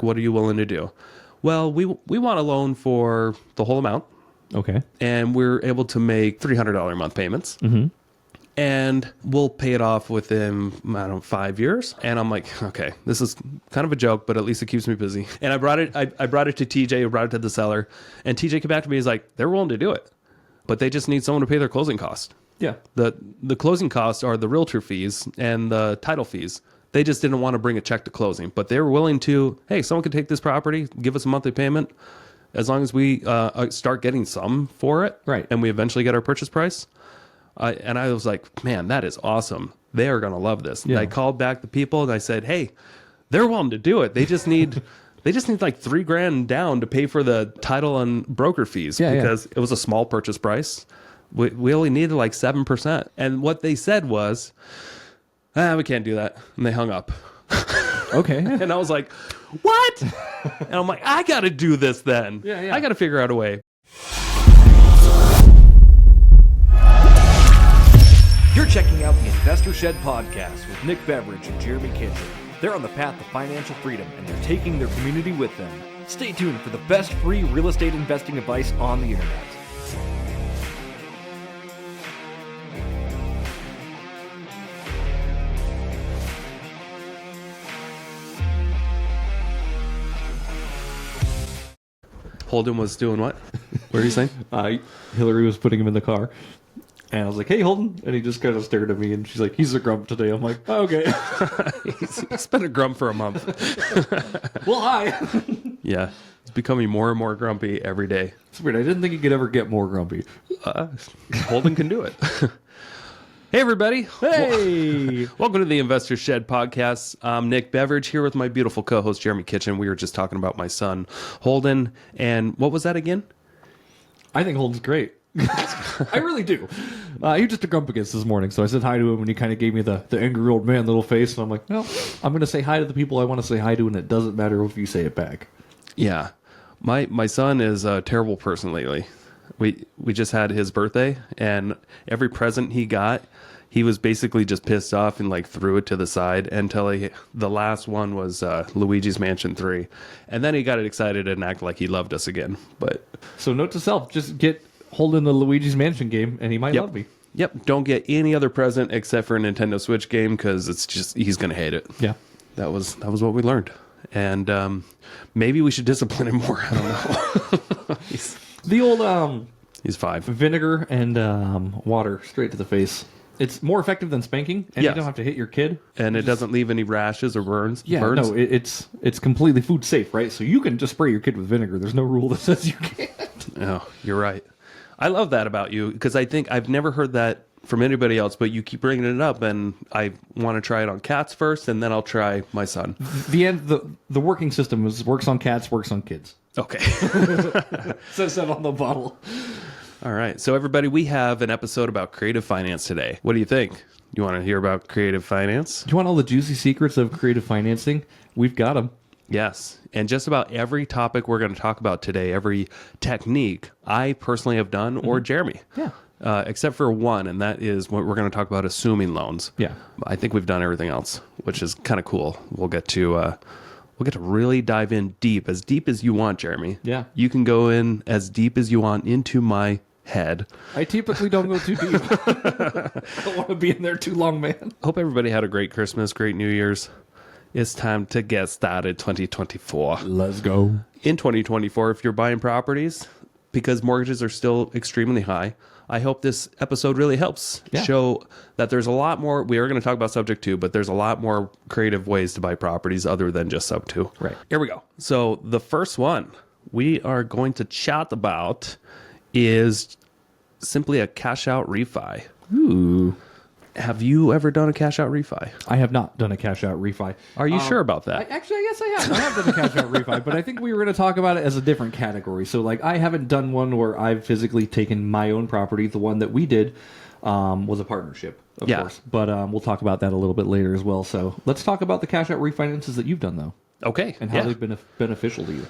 What are you willing to do? Well, we want a loan for the whole amount. Okay. And we're able to make $300 a month payments. Mm-hmm. And we'll pay it off within, 5 years. And I'm like, okay, this is kind of a joke, but at least it keeps me busy. And I brought it to TJ, I brought it to the seller. And TJ came back to me, he's like, they're willing to do it, but they just need someone to pay their closing costs. Yeah. The closing costs are the realtor fees and the title fees. They just didn't want to bring a check to closing, but they were willing to, hey, someone could take this property, give us a monthly payment, as long as we start getting some for it. Right. And we eventually get our purchase price. And I was like, man, that is awesome. They are going to love this. Yeah. And I called back the people and I said, hey, they're willing to do it. They just need like $3,000 down to pay for the title and broker fees because it was a small purchase price. We only needed like 7%. And what they said was, we can't do that. And they hung up. Okay. And I was like, what? And I'm like, I got to do this then. Yeah. I got to figure out a way. You're checking out the Investor Shed Podcast with Nick Beveridge and Jeremy Kitchen. They're on the path to financial freedom, and they're taking their community with them. Stay tuned for the best free real estate investing advice on the internet. Holden was doing what? What are you saying? Hillary was putting him in the car. And I was like, hey, Holden. And he just kind of stared at me. And she's like, he's a grump today. I'm like, oh, okay. He's been a grump for a month. Well, hi. Yeah. He's becoming more and more grumpy every day. It's weird. I didn't think he could ever get more grumpy. Holden can do it. Hey, everybody. Hey. Welcome to the Investor Shed Podcast. I'm Nick Beveridge here with my beautiful co-host, Jeremy Kitchen. We were just talking about my son, Holden. And what was that again? I think Holden's great. I really do. He was just a grumpicus this morning, so I said hi to him, and he kind of gave me the angry old man little face, and I'm like, well, I'm going to say hi to the people I want to say hi to, and it doesn't matter if you say it back. Yeah. My son is a terrible person lately. We just had his birthday, and every present he got, he was basically just pissed off and like threw it to the side until the last one was Luigi's Mansion 3. And then he got excited and acted like he loved us again. But so note to self, just get Holden the Luigi's Mansion game, and he might love me. Yep. Don't get any other present except for a Nintendo Switch game because it's just he's going to hate it. Yeah. That was what we learned. And maybe we should discipline him more. I don't know. The old he's 5. Vinegar and water straight to the face. It's more effective than spanking, and you don't have to hit your kid. And it doesn't leave any rashes or burns. Yeah, no, it's completely food safe, right? So you can just spray your kid with vinegar. There's no rule that says you can't. Oh, you're right. I love that about you because I think I've never heard that from anybody else, but you keep bringing it up, and I want to try it on cats first, and then I'll try my son. The working system works on cats, works on kids. Okay. Says that on the bottle. All right. So, everybody, we have an episode about creative finance today. What do you think? You want to hear about creative finance? Do you want all the juicy secrets of creative financing? We've got them. Yes. And just about every topic we're going to talk about today, every technique, I personally have done, or Jeremy. Yeah. Except for one, and that is what we're going to talk about, assuming loans. Yeah. I think we've done everything else, which is kind of cool. We'll get to really dive in deep as you want, Jeremy. Yeah. You can go in as deep as you want into my head. I typically don't go too deep. I don't want to be in there too long, man. Hope everybody had a great Christmas, great New Year's. It's time to get started 2024. Let's go. In 2024, if you're buying properties, because mortgages are still extremely high, I hope this episode really helps show that there's a lot more. We are going to talk about subject to, but there's a lot more creative ways to buy properties other than just sub to. Right. Here we go. So the first one we are going to chat about is simply a cash out refi. Ooh. Have you ever done a cash out refi? I have not done a cash out refi. Are you sure about that? I guess I have. I have done a cash out refi, but I think we were going to talk about it as a different category. So, like, I haven't done one where I've physically taken my own property. The one that we did was a partnership, of course. But we'll talk about that a little bit later as well. So, let's talk about the cash out refinances that you've done, though. Okay. And how they've been beneficial to you.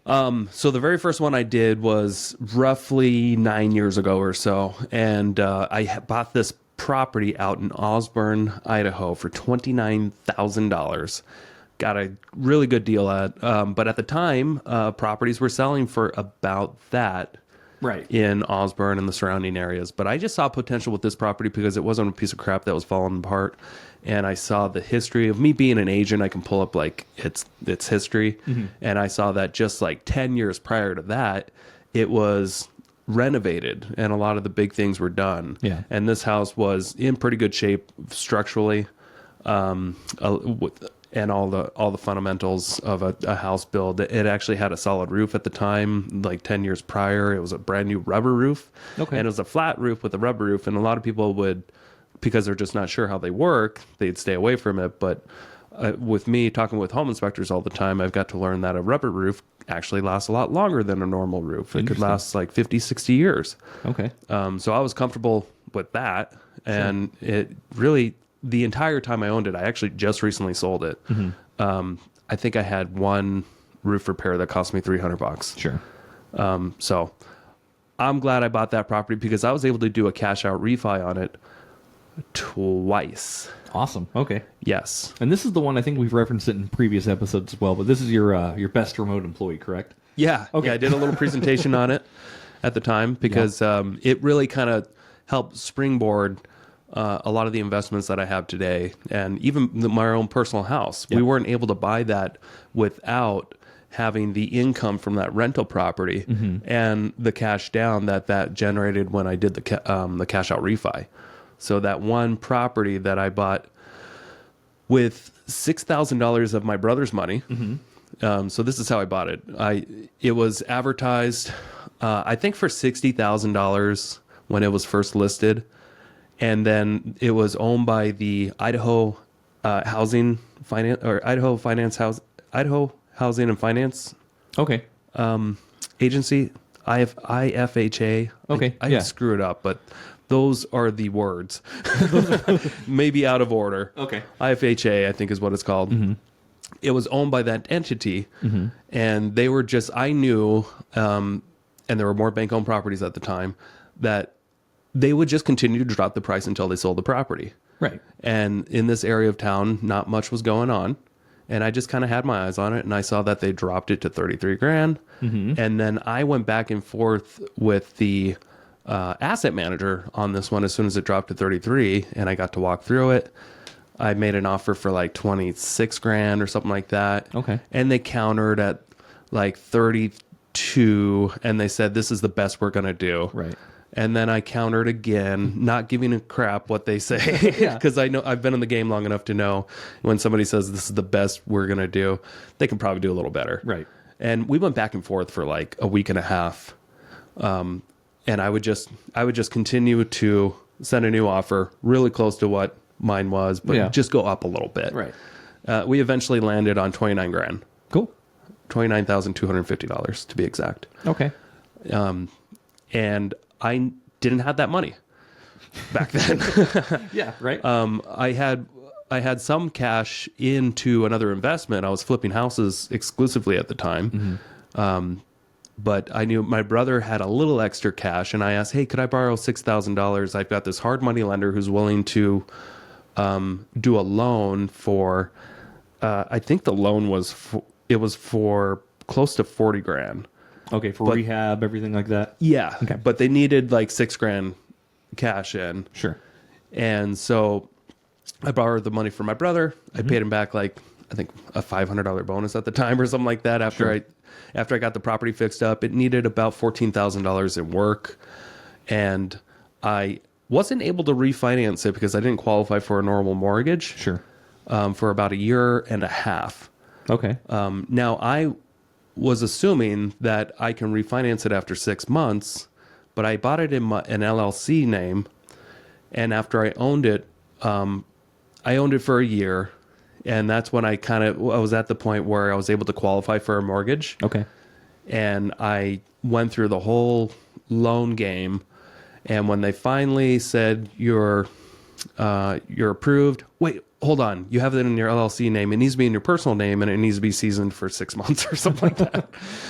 So the very first one I did was roughly 9 years ago or so. And I bought this property out in Osborne, Idaho for $29,000. got a really good deal at. But at the time, properties were selling for about that. Right. In Osborne and the surrounding areas. But I just saw potential with this property because it wasn't a piece of crap that was falling apart. And I saw the history of me being an agent. I can pull up like its history. And I saw that just like 10 years prior to that, it was renovated and a lot of the big things were done. Yeah. And this house was in pretty good shape structurally. And all the fundamentals of a house build. It actually had a solid roof at the time, like 10 years prior. It was a brand new rubber roof. Okay. And it was a flat roof with a rubber roof. And a lot of people would, because they're just not sure how they work, they'd stay away from it. But with me talking with home inspectors all the time, I've got to learn that a rubber roof actually lasts a lot longer than a normal roof. It could last like 50, 60 years. Okay. So I was comfortable with that. And it really... The entire time I owned it, I actually just recently sold it. I think I had one roof repair that cost me $300. Sure. So I'm glad I bought that property because I was able to do a cash out refi on it twice. Awesome. Okay. Yes. And this is the one, I think we've referenced it in previous episodes as well, but this is your best remote employee, correct? Yeah. Okay. Yeah, I did a little presentation on it at the time because it really kind of helped springboard a lot of the investments that I have today, and even my own personal house. We weren't able to buy that without having the income from that rental property and the cash down that generated when I did the cash out refi. So that one property that I bought with $6,000 of my brother's money. So this is how I bought it. It was advertised, I think, for $60,000 when it was first listed. And then it was owned by the Idaho Housing and Finance Okay. Agency, IFHA. Okay, I screw it up, but those are the words. Maybe out of order. Okay. IFHA, I think, is what it's called. It was owned by that entity, and they were just, I knew, and there were more bank-owned properties at the time, that they would just continue to drop the price until they sold the property. Right. And in this area of town, not much was going on. And I just kind of had my eyes on it, and I saw that they dropped it to 33 grand. And then I went back and forth with the asset manager on this one as soon as it dropped to 33, and I got to walk through it. I made an offer for like 26 grand or something like that. Okay. And they countered at like 32, and they said, this is the best we're going to do. Right. And then I countered again, not giving a crap what they say, because I know I've been in the game long enough to know when somebody says this is the best we're going to do, they can probably do a little better. Right. And we went back and forth for like a week and a half. And I would just continue to send a new offer really close to what mine was, but just go up a little bit. Right. We eventually landed on 29 grand, Cool. $29,250 to be exact. Okay. And I didn't have that money back then. Yeah. Right. I had some cash into another investment. I was flipping houses exclusively at the time. But I knew my brother had a little extra cash, and I asked, hey, could I borrow $6,000? I've got this hard money lender who's willing to do a loan for, I think the loan was, for close to 40 grand. Okay, for rehab, everything like that? Yeah. Okay. But they needed like 6 grand cash in. Sure. And so I borrowed the money from my brother. I paid him back like, I think a $500 bonus at the time or something like that after I got the property fixed up. It needed about $14,000 in work. And I wasn't able to refinance it because I didn't qualify for a normal mortgage. Sure. For about a year and a half. Okay. Now I was assuming that I can refinance it after 6 months, but I bought it in an LLC name, and after I owned it for a year, and that's when I was at the point where I was able to qualify for a mortgage. Okay. And I went through the whole loan game, and when they finally said you're approved, wait, hold on, you have it in your LLC name. It needs to be in your personal name, and it needs to be seasoned for 6 months or something like that.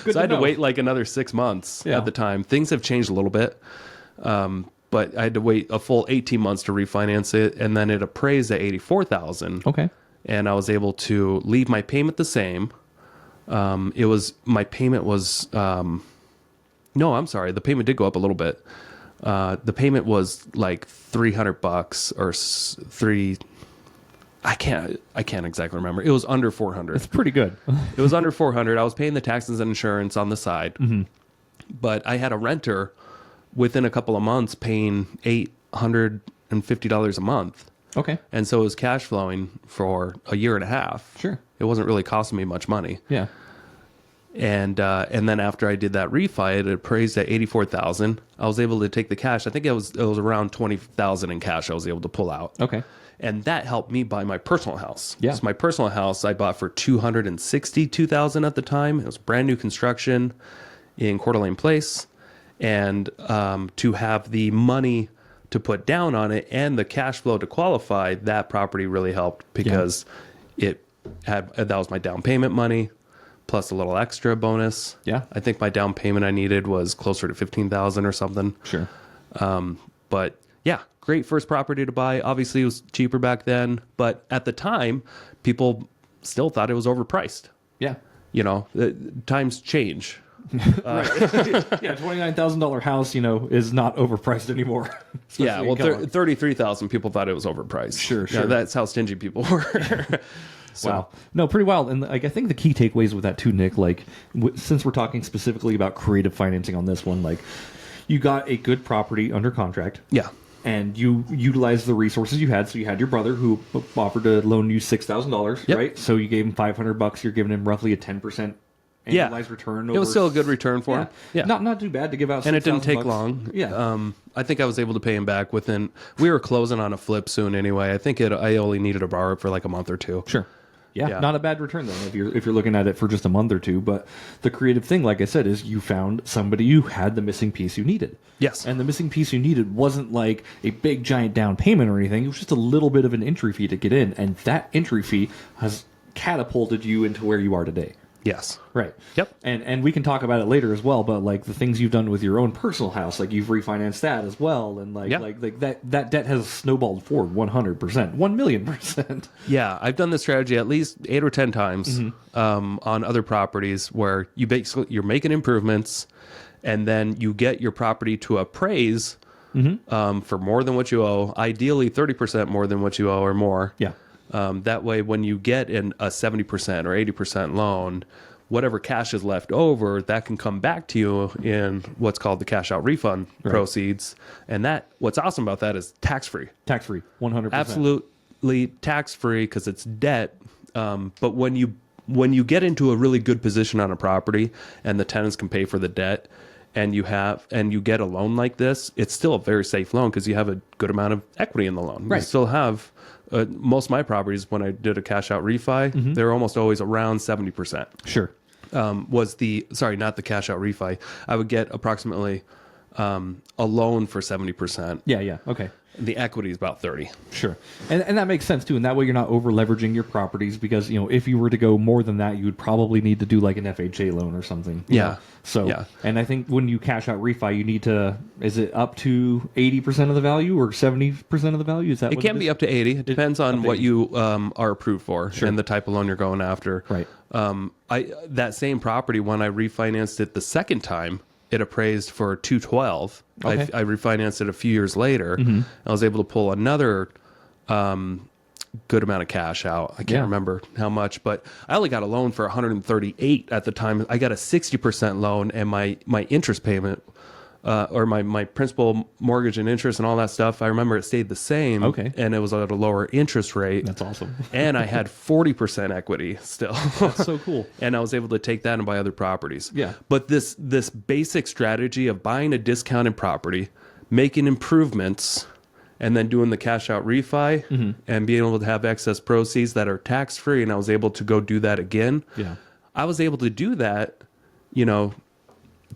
So I had to wait like another 6 months at the time. Things have changed a little bit, but I had to wait a full 18 months to refinance it, and then it appraised at $84,000. Okay. and I was able to leave my payment the same. My payment was, no, I'm sorry. The payment did go up a little bit. The payment was like $300 or I can't exactly remember. It was under 400. It's pretty good. It was under 400. I was paying the taxes and insurance on the side, but I had a renter within a couple of months paying $850 a month. Okay. And so it was cash flowing for a year and a half. Sure. It wasn't really costing me much money. Yeah. And then after I did that refi, it appraised at $84,000. I was able to take the cash. I think it was around $20,000 in cash I was able to pull out. Okay. And that helped me buy my personal house. Yeah. So my personal house I bought for $262,000 at the time. It was brand new construction in Coeur d'Alene Place. And to have the money to put down on it and the cash flow to qualify, that property really helped because that was my down payment money plus a little extra bonus. Yeah. I think my down payment I needed was closer to $15,000 or something. Sure. But yeah, great first property to buy. Obviously, it was cheaper back then, but at the time, people still thought it was overpriced. Yeah. You know, times change. Yeah, $29,000 house, is not overpriced anymore. Yeah, well, 33,000 people thought it was overpriced. Sure. Yeah, that's how stingy people were. So. Wow. No, pretty wild. And I think the key takeaways with that too, Nick, since we're talking specifically about creative financing on this one, you got a good property under contract. Yeah. And you utilized the resources you had. So you had your brother who offered to loan you $6,000, right? So you gave him $500. You're giving him roughly a 10% annualized return. It was still a good return for him. Yeah. Not too bad to give out $6,000. And it didn't take long. Yeah. I think I was able to pay him back we were closing on a flip soon anyway. I think I only needed to borrow it for like a month or two. Sure. Yeah, not a bad return then if you're looking at it for just a month or two. But the creative thing, like I said, is you found somebody who had the missing piece you needed. Yes. And the missing piece you needed wasn't like a big giant down payment or anything. It was just a little bit of an entry fee to get in. And that entry fee has catapulted you into where you are today. Yes. Right. Yep. And we can talk about it later as well, but the things you've done with your own personal house, you've refinanced that as well, and that debt has snowballed forward 100%, 1,000,000%. Yeah, I've done this strategy at least 8 or 10 times on other properties where you're making improvements, and then you get your property to appraise for more than what you owe, ideally 30% more than what you owe or more. Yeah. That way, when you get in a 70% or 80% loan, whatever cash is left over, that can come back to you in what's called the cash out refund proceeds. And what's awesome about that is tax-free. Tax-free, 100%. Absolutely tax-free because it's debt. But when you get into a really good position on a property and the tenants can pay for the debt, and you get a loan like this, it's still a very safe loan because you have a good amount of equity in the loan. Right. You still have most of my properties, when I did a cash out refi, they're almost always around 70%. Sure. Not the cash out refi. I would get approximately a loan for 70%. Yeah. Okay. The equity is about 30. Sure. And that makes sense too. And that way you're not over leveraging your properties because, if you were to go more than that, you would probably need to do like an FHA loan or something. Yeah. So, and I think when you cash out refi, you need to, is it up to 80% of the value or 70% of the value? Is that it can be up to 80. It depends on what you are approved for and the type of loan you're going after. Right. That same property, when I refinanced it the second time, it appraised for $212. Okay. I refinanced it a few years later. I was able to pull another good amount of cash out. I can't remember how much, but I only got a loan for $138 at the time. I got a 60% loan, and my interest payment, or my principal, mortgage, and interest, and all that stuff, I remember it stayed the same. Okay. And it was at a lower interest rate. That's awesome. And I had 40% equity still. That's so cool. And I was able to take that and buy other properties. Yeah. But this basic strategy of buying a discounted property, making improvements, and then doing the cash out refi and being able to have excess proceeds that are tax free, and I was able to go do that again. Yeah. I was able to do that,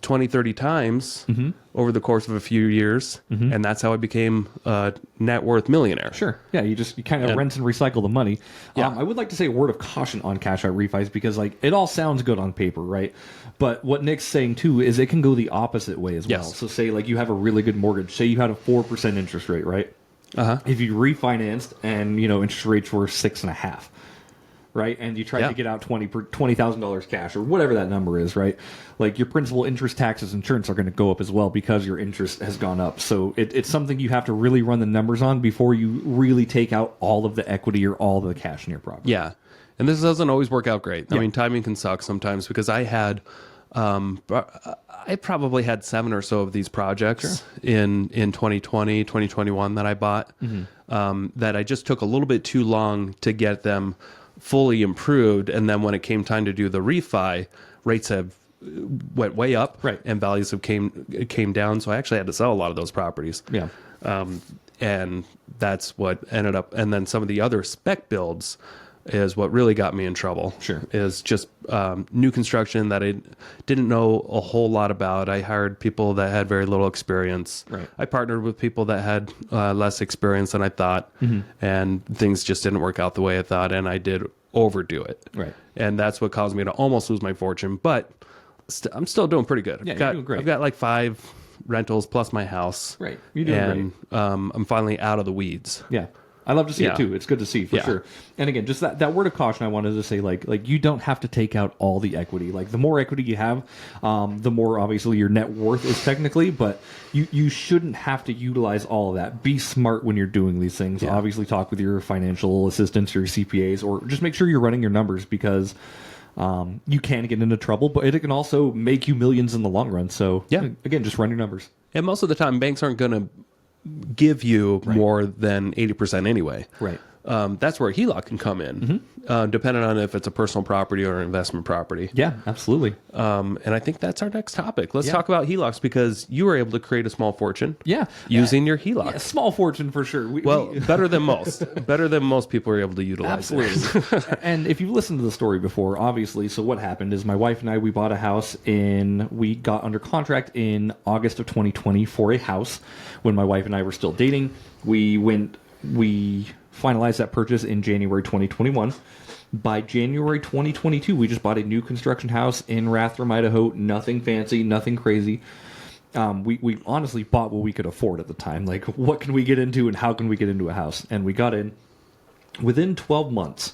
20, 30 times over the course of a few years. And that's how I became a net worth millionaire. Sure. Yeah, you kind of rinse and recycle the money. Yeah. I would like to say a word of caution on cash out refis because it all sounds good on paper, right? But what Nick's saying too is it can go the opposite way as well. Yes. So say you have a really good mortgage. Say you had a 4% interest rate, right? If you refinanced and interest rates were 6.5%. right? And you tried to get out $20,000 cash or whatever that number is, right? Like your principal, interest, taxes, insurance are going to go up as well because your interest has gone up. So it's something you have to really run the numbers on before you really take out all of the equity or all of the cash in your property. Yeah. And this doesn't always work out great. I mean, timing can suck sometimes because I probably had 7 or so of these projects in 2020, 2021 that I bought that I just took a little bit too long to get them fully improved. And then when it came time to do the refi, rates have went way up and values have came down. So I actually had to sell a lot of those properties. Yeah. And that's what ended up. And then some of the other spec builds is what really got me in trouble. Sure. Is just new construction that I didn't know a whole lot about. I hired people that had very little experience. Right. I partnered with people that had less experience than I thought, and things just didn't work out the way I thought, and I did overdo it. Right. And that's what caused me to almost lose my fortune, but I'm still doing pretty good. Yeah, you're doing great. I've got like 5 rentals plus my house. Right. You're doing great. I'm finally out of the weeds. Yeah. I love to see it too. It's good to see for sure. And again, just that word of caution I wanted to say, like you don't have to take out all the equity. Like the more equity you have, the more obviously your net worth is technically, but you shouldn't have to utilize all of that. Be smart when you're doing these things. Yeah. Obviously talk with your financial assistants or your CPAs, or just make sure you're running your numbers because you can get into trouble, but it can also make you millions in the long run. So again, just run your numbers. And most of the time banks aren't going to give you more than 80% anyway. Right. That's where HELOC can come in, depending on if it's a personal property or an investment property. Yeah, absolutely. And I think that's our next topic. Let's talk about HELOCs because you were able to create a small fortune using your HELOC. Yeah, small fortune for sure. Better than most. Better than most people are able to utilize. Absolutely. And if you've listened to the story before, obviously, so what happened is my wife and I, we bought a house we got under contract in August of 2020 for a house when my wife and I were still dating. We finalized that purchase in January 2021. By January 2022, we just bought a new construction house in Rathdrum, Idaho. Nothing fancy, nothing crazy. We honestly bought what we could afford at the time. Like, what can we get into and how can we get into a house? And we got in. Within 12 months,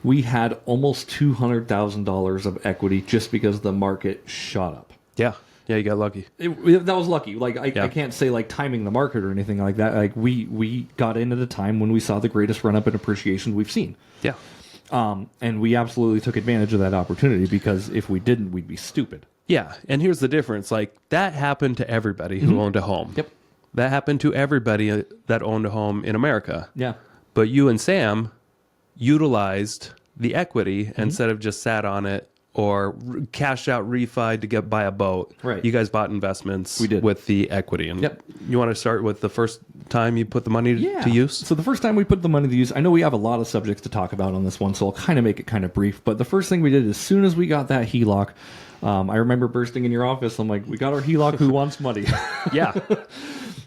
we had almost $200,000 of equity just because the market shot up. Yeah. Yeah, you got lucky. That was lucky. Like I can't say like timing the market or anything like that. Like we got in at a time when we saw the greatest run up in appreciation we've seen. Yeah. And we absolutely took advantage of that opportunity because if we didn't, we'd be stupid. Yeah, and here's the difference. Like that happened to everybody who owned a home. Yep. That happened to everybody that owned a home in America. Yeah. But you and Sam utilized the equity instead of just sat on it or cashed out refi to buy a boat. Right. You guys bought investments We did. with the equity. And you want to start with the first time you put the money to use? So the first time we put the money to use, I know we have a lot of subjects to talk about on this one, so I'll kind of make it kind of brief. But the first thing we did, as soon as we got that HELOC, I remember bursting in your office. I'm like, we got our HELOC, who wants money? Yeah.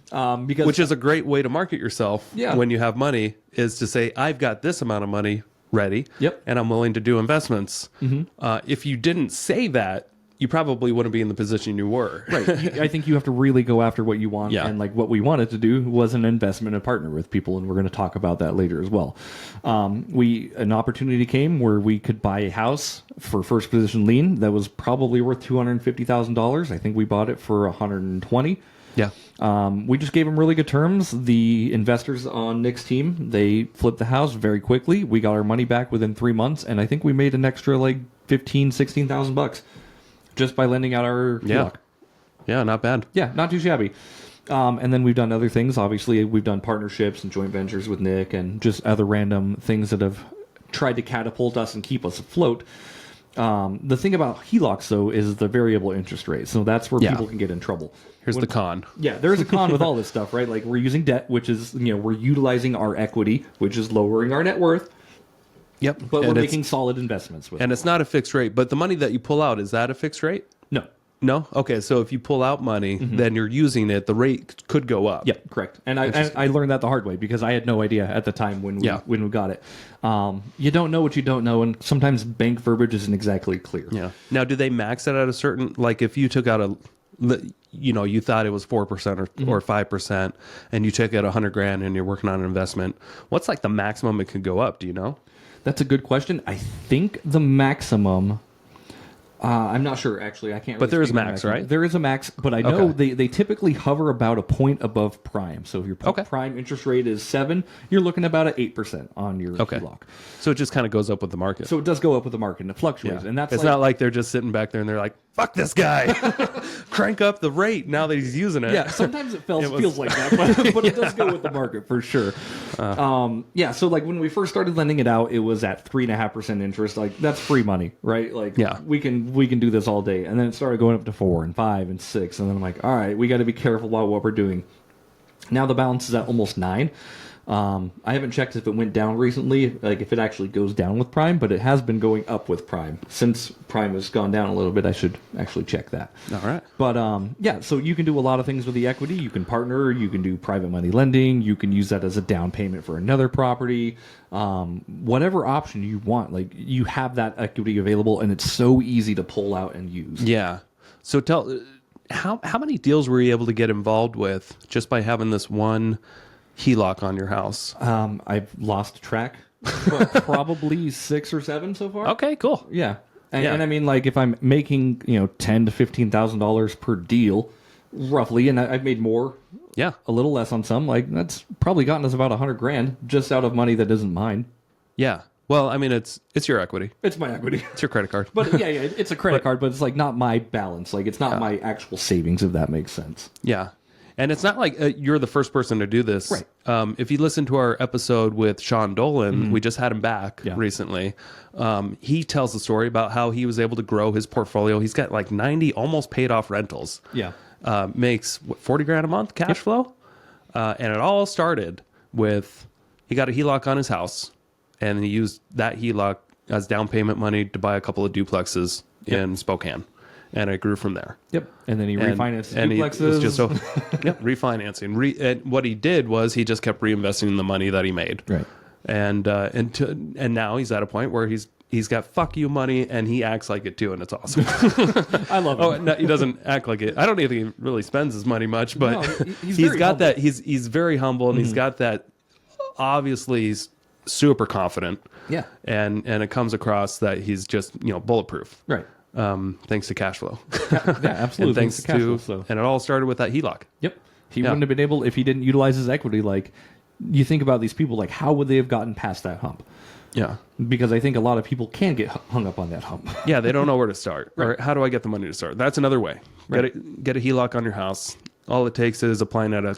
Because Which is a great way to market yourself when you have money, is to say, I've got this amount of money ready, and I'm willing to do investments. If you didn't say that, you probably wouldn't be in the position you were. Right. I think you have to really go after what you want. Yeah. And like what we wanted to do was an investment and partner with people, and we're going to talk about that later as well. An opportunity came where we could buy a house for first position lien that was probably worth $250,000. I think we bought it for $120,000. Yeah. We just gave them really good terms. The investors on Nick's team, they flipped the house very quickly. We got our money back within 3 months, and I think we made an extra like $15,000-$16,000 just by lending out our HELOC. Yeah, not bad. Yeah, not too shabby. And then we've done other things. Obviously, we've done partnerships and joint ventures with Nick and just other random things that have tried to catapult us and keep us afloat. The thing about HELOCs, though, is the variable interest rate. So that's where people can get in trouble. Here's the con. Yeah, there's a con with all this stuff, right? Like we're using debt, which is, we're utilizing our equity, which is lowering our net worth. Yep. But we're making solid investments with it. And it's not a fixed rate, but the money that you pull out, is that a fixed rate? No. No? Okay, so if you pull out money, then you're using it, the rate could go up. Yeah, correct. And I learned that the hard way because I had no idea at the time when we got it. You don't know what you don't know, and sometimes bank verbiage isn't exactly clear. Yeah. Now, do they max it at a certain, like if you took out you thought it was 4% or 5%, and you took out $100,000 and you're working on an investment, what's like the maximum it could go up? Do you know? That's a good question. I think the maximum. I'm not sure, actually. I can't. But really there is speak on max, maximum. right? There is a max, but I know they typically hover about a point above prime. So if your prime interest rate is 7, you're looking about at 8% on your HELOC. So it just kind of goes up with the market. So it does go up with the market, and it fluctuates. Yeah. And that's it's not like they're just sitting back there and they're like, "Fuck this guy, crank up the rate now that he's using it." Yeah, sometimes it feels like that, but it does go with the market for sure. So like when we first started lending it out, it was at 3.5% interest. Like that's free money, right? Like we can do this all day. And then it started going up to 4 and 5 and 6, and then I'm like, all right, we got to be careful about what we're doing. Now the balance is at almost 9. I haven't checked if it went down recently, like if it actually goes down with Prime, but it has been going up with Prime. Since Prime has gone down a little bit, I should actually check that. All right. But so you can do a lot of things with the equity. You can partner, you can do private money lending, you can use that as a down payment for another property. Whatever option you want, like you have that equity available, and it's so easy to pull out and use. Yeah. So how many deals were you able to get involved with just by having this one HELOC on your house? I've lost track, but probably 6 or 7 so far. Okay, cool. Yeah. And I mean, like if I'm making $10,000 to $15,000 per deal, roughly, and I've made more, a little less on some. Like that's probably gotten us about $100,000 just out of money that isn't mine. Yeah. Well, I mean, it's your equity. It's my equity. It's your credit card. But yeah, it's a credit card, but it's like not my balance. Like it's not my actual savings, if that makes sense. Yeah. And it's not like you're the first person to do this. Right. If you listen to our episode with Sean Dolan, we just had him back recently. He tells the story about how he was able to grow his portfolio. He's got like 90 almost paid off rentals. Yeah. Makes $40,000 a month cash flow. And it all started with he got a HELOC on his house, and he used that HELOC as down payment money to buy a couple of duplexes in Spokane. And it grew from there. Yep. And then he refinanced and duplexes. Refinancing. And what he did was he just kept reinvesting the money that he made. Right. And now he's at a point where he's got fuck you money, and he acts like it too, and it's awesome. I love it. Oh, no, he doesn't act like it. I don't think he really spends his money much, but he's got that. He's very humble, and he's got that. Obviously, he's super confident. Yeah. And it comes across that he's just bulletproof. Right. Thanks to cash flow. Yeah, absolutely. And thanks to and it all started with that HELOC. Yep. He wouldn't have been able if he didn't utilize his equity. Like you think about these people, like how would they have gotten past that hump? Yeah. Because I think a lot of people can get hung up on that hump. Yeah, they don't know where to start. Right. Or how do I get the money to start? That's another way. Right. Get a HELOC on your house. All it takes is applying at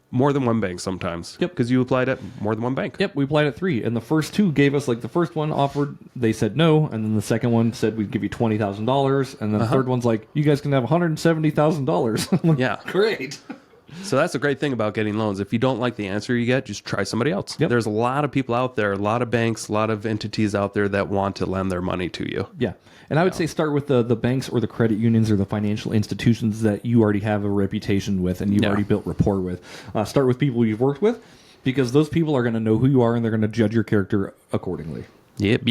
more than one bank sometimes. Yep. Because you applied at more than one bank. Yep, we applied at 3. And the first 2 gave us, like, the first one offered, they said no. And then the second one said we'd give you $20,000. And then the third one's like, you guys can have $170,000. Yeah. Great. So that's the great thing about getting loans. If you don't like the answer you get, just try somebody else. Yep. There's a lot of people out there, a lot of banks, a lot of entities out there that want to lend their money to you. Yeah. And I would say start with the banks or the credit unions or the financial institutions that you already have a reputation with and you've already built rapport with. Start with people you've worked with, because those people are going to know who you are and they're going to judge your character accordingly. Yep.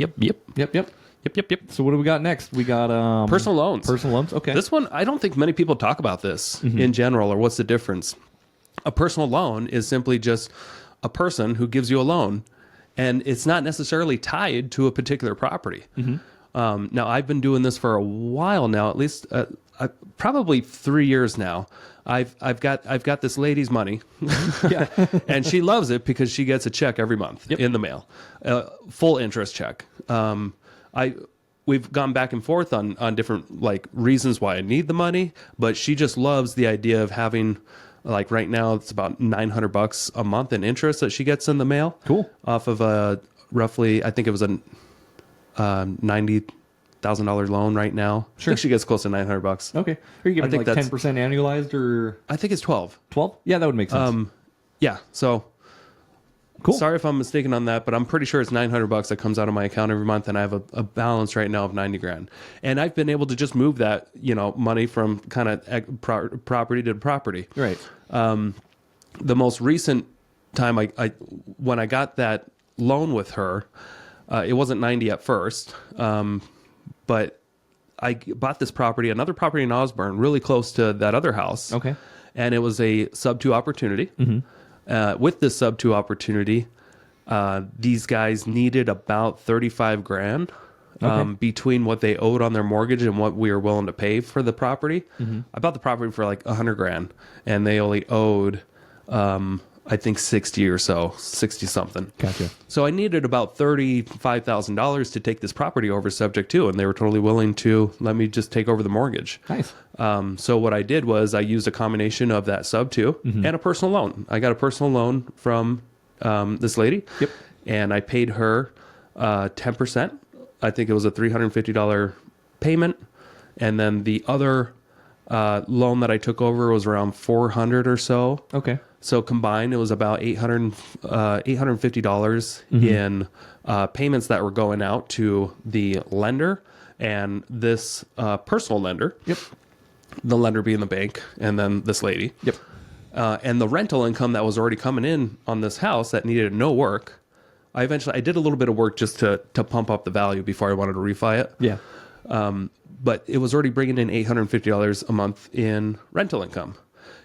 So what do we got next? We got personal loans. Personal loans. Okay. This one, I don't think many people talk about this in general, or what's the difference. A personal loan is simply just a person who gives you a loan, and it's not necessarily tied to a particular property. Now, I've been doing this for a while now, at least probably 3 years now. I've got this lady's money, and she loves it because she gets a check every month in the mail, full interest check. We've gone back and forth on different like reasons why I need the money, but she just loves the idea of having, like right now it's about $900 a month in interest that she gets in the mail. Cool. Off of a roughly, I think it was a $90,000 loan right now. Sure. I think she gets close to $900. Okay. Are you giving like that's 10% annualized or? I think it's 12. 12? Yeah, that would make sense. Yeah. So cool. Sorry if I'm mistaken on that, but I'm pretty sure it's $900 that comes out of my account every month, and I have a balance right now of $90,000. And I've been able to just move that, money from kind of property to property. Right. The most recent time when I got that loan with her, it wasn't 90 at first, but I bought this property, another property in Osborne, really close to that other house. Okay. And it was a sub-2 opportunity. With this sub-2 opportunity, These guys needed about 35 grand between what they owed on their mortgage and what we were willing to pay for the property. I bought the property for like 100 grand, and they only owed, I think 60 or so, 60 something. Gotcha. So I needed about $35,000 to take this property over subject to, and they were totally willing to let me just take over the mortgage. Nice. So what I did was I used a combination of that sub to and a personal loan. I got a personal loan from this lady. Yep. And I paid her 10%. I think it was a $350 payment. And then the other loan that I took over was around $400 or so. Okay. So combined, it was about $850 in payments that were going out to the lender and this personal lender. Yep. The lender being the bank, and then this lady. Yep. And the rental income that was already coming in on this house that needed no work. I did a little bit of work just to pump up the value before I wanted to refi it. Yeah. But it was already bringing in $850 a month in rental income.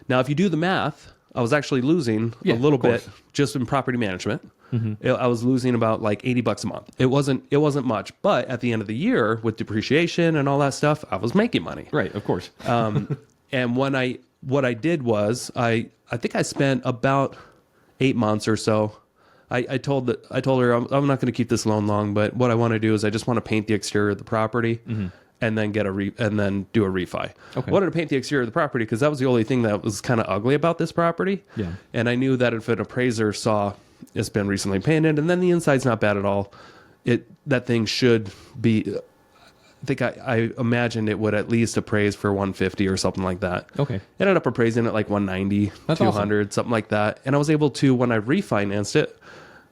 Now, if you do the math, I was actually losing a little bit just in property management. I was losing about like $80 a month. It wasn't much, but at the end of the year with depreciation and all that stuff, I was making money. Right. Of course. And what I did was I think I spent about 8 months or so. I told her I'm not going to keep this loan long, but what I want to do is I just want to paint the exterior of the property and then and then do a refi. Okay. I wanted to paint the exterior of the property because that was the only thing that was kind of ugly about this property. Yeah. And I knew that if an appraiser saw it's been recently painted and then the inside's not bad at all, that thing should be. I think I imagined it would at least appraise for 150 or something like that. Okay. Ended up appraising it like 190, That's 200, awesome. something like that. And I was able to, when I refinanced it,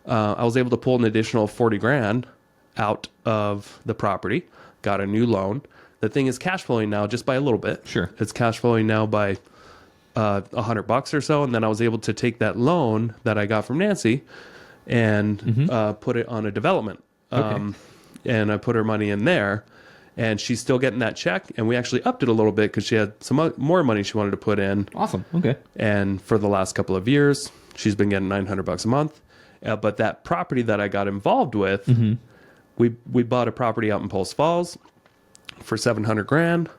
I was able to pull an additional 40 grand out of the property, got a new loan. The thing is cash flowing now just by a little bit. Sure. It's cash flowing now by $100 or so. And then I was able to take that loan that I got from Nancy and put it on a development. Okay. And I put her money in there. And she's still getting that check. And we actually upped it a little bit because she had some more money she wanted to put in. Awesome. Okay. And for the last couple of years, she's been getting $900 a month. But that property that I got involved with, we bought a property out in Post Falls for $700 grand.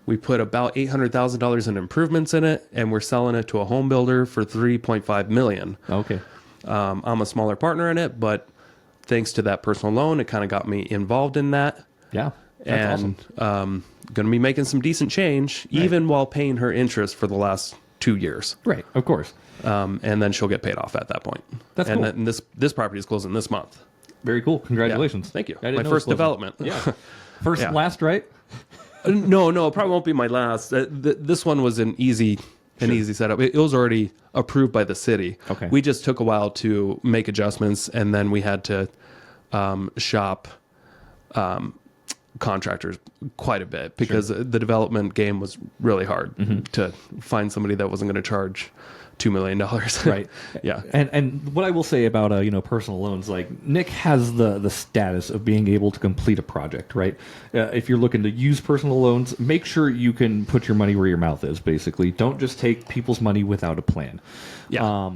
We put about $800,000 in improvements in it, and we're selling it to a home builder for $3.5 million. Okay. I'm a smaller partner in it, but thanks to that personal loan, it kind of got me involved in that. Yeah. That's And awesome. going to be making some decent change, even while paying her interest for the last 2 years. Right. Of course. And then she'll get paid off at that point. That's and cool. then this property is closing this month. Very cool. Congratulations. Yeah, thank you. I didn't My know first it was closing. development. Yeah. First and Yeah. last, right? No, it probably won't be my last. This one was an easy setup. It was already approved by the city. Okay. We just took a while to make adjustments, and then we had to shop contractors quite a bit because the development game was really hard to find somebody that wasn't going to charge $2 million. Right. Yeah. And what I will say about personal loans, like Nick has the status of being able to complete a project, right? If you're looking to use personal loans, make sure you can put your money where your mouth is. Basically, don't just take people's money without a plan. Yeah.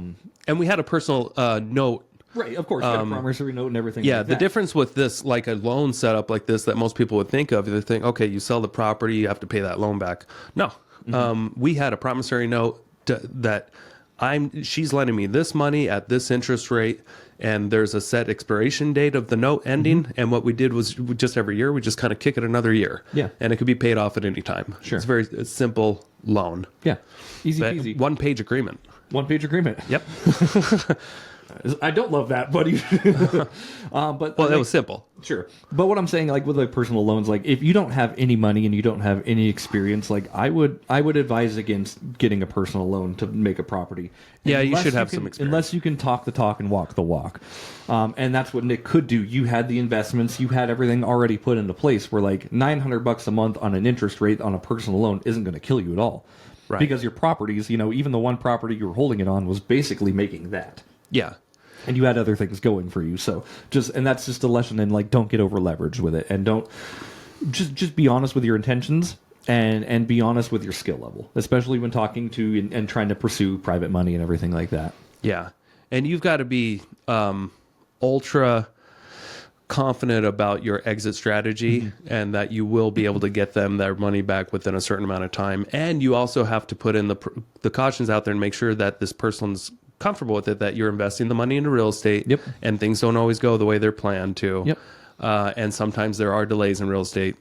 And we had a personal note. Right. Of course, you got a promissory note and everything. Yeah, like the that. difference with this, like a loan setup like this that most people would think of, they think, okay, you sell the property, you have to pay that loan back. No, we had a promissory note that she's lending me this money at this interest rate, and there's a set expiration date of the note ending. And what we did was just every year we just kind of kick it another year. Yeah, and it could be paid off at any time. Sure, it's a simple loan. Yeah, easy peasy. 1-page agreement. 1-page agreement. Yep. I don't love that, buddy. But well, it was simple. Sure. But what I'm saying, like with like personal loans, like if you don't have any money and you don't have any experience, like I would advise against getting a personal loan to make a property. Yeah, you Unless should have can- some experience. Unless you can talk the talk and walk the walk. And that's what Nick could do. You had the investments, you had everything already put into place where like $900 a month on an interest rate on a personal loan isn't going to kill you at all. Right. Because your properties, even the one property you were holding it on was basically making that. Yeah. And you had other things going for you. So and that's just a lesson in like, don't get over leveraged with it, and don't just be honest with your intentions and be honest with your skill level, especially when talking to and trying to pursue private money and everything like that. Yeah. And you've got to be ultra confident about your exit strategy and that you will be able to get them their money back within a certain amount of time. And you also have to put in the cautions out there and make sure that this person's comfortable with it, that you're investing the money into real estate. Yep. And things don't always go the way they're planned to. Yep. And sometimes there are delays in real estate,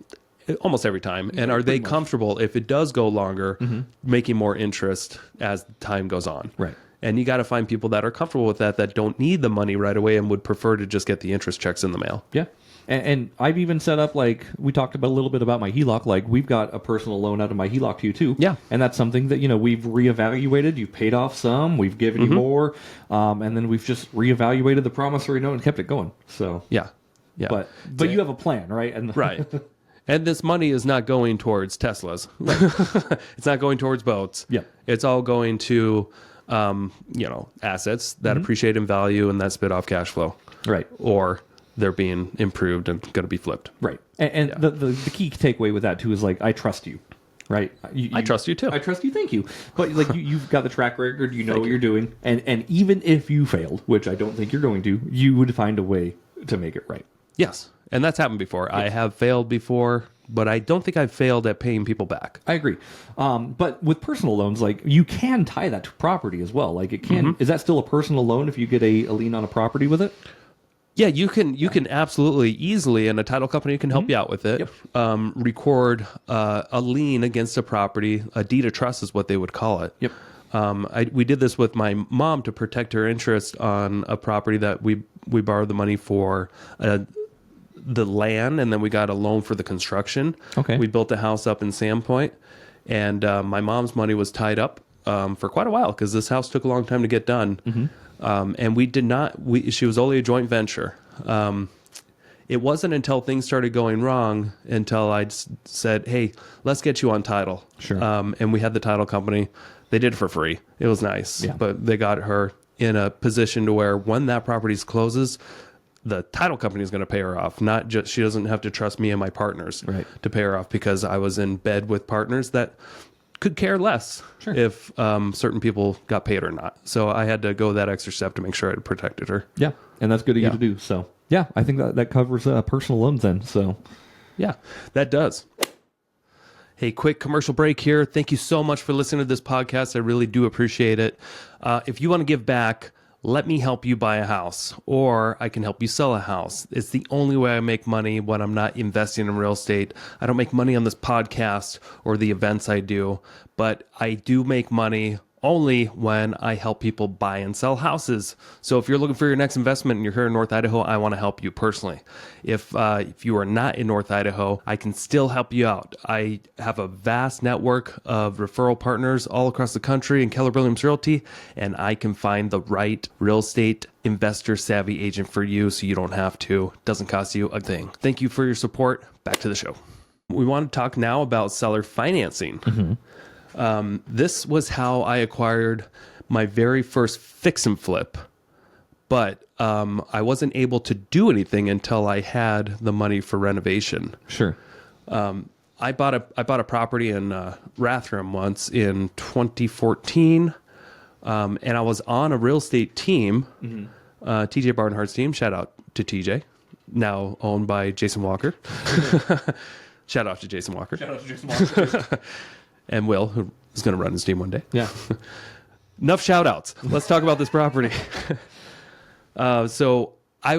almost every time. And are they comfortable, if it does go longer, making more interest as time goes on? Right. And you got to find people that are comfortable with that don't need the money right away and would prefer to just get the interest checks in the mail. Yeah. And I've even set up, like, we talked about a little bit about my HELOC. Like, we've got a personal loan out of my HELOC to you, too. Yeah. And that's something that, we've reevaluated. You've paid off some. We've given you more. And then we've just reevaluated the promissory note and kept it going. So. Yeah. Yeah. But you have a plan, right? And right. And this money is not going towards Teslas. Right. It's not going towards boats. Yeah. It's all going to, assets that appreciate in value and that spit off cash flow. Right. Or they're being improved and going to be flipped. Right. And the key takeaway with that, too, is, like, I trust you. Right. I trust you, too. I trust you. Thank you. But, like, you've got the track record. You know what you're doing. And even if you failed, which I don't think you're going to, you would find a way to make it right. Yes. And that's happened before. Yes. I have failed before, but I don't think I've failed at paying people back. I agree. But with personal loans, like, you can tie that to property as well. Like, it can. Is that still a personal loan if you get a lien on a property with it? Yeah, you can absolutely easily, and a title company can help you out with it. Yep. Record a lien against a property. A deed of trust is what they would call it. Yep. We did this with my mom to protect her interest on a property that we borrowed the money for the land, and then we got a loan for the construction. Okay. We built a house up in Sandpoint, and my mom's money was tied up for quite a while because this house took a long time to get done. And we did not, she was only a joint venture. It wasn't until things started going wrong until I said, hey, let's get you on title. Sure. And we had the title company. They did it for free. It was nice. Yeah. But they got her in a position to where when that property closes, the title company is going to pay her off. Not just, she doesn't have to trust me and my partners to pay her off, because I was in bed with partners that could care less if certain people got paid or not. So I had to go that extra step to make sure I had protected her. Yeah. And that's good of you to do. So, yeah, I think that covers personal loans then. So, yeah, that does. Hey, quick commercial break here. Thank you so much for listening to this podcast. I really do appreciate it. If you want to give back, let me help you buy a house, or I can help you sell a house. It's the only way I make money when I'm not investing in real estate. I don't make money on this podcast or the events I do, but I do make money only when I help people buy and sell houses. So if you're looking for your next investment and you're here in North Idaho, I want to help you personally. If you are not in North Idaho, I can still help you out. I have a vast network of referral partners all across the country in Keller Williams Realty, and I can find the right real estate investor savvy agent for you so you don't have to. Doesn't cost you a thing. Thank you for your support. Back to the show. We want to talk now about seller financing. This was how I acquired my very first fix and flip, but I wasn't able to do anything until I had the money for renovation. Sure. I bought a property in Rathdrum once in 2014, and I was on a real estate team, TJ Barnhart's team. Shout out to TJ, now owned by Jason Walker. Shout out to Jason Walker. Shout out to Jason Walker. And Will, who is going to run his team one day. Yeah. Enough shout outs. Let's talk about this property. So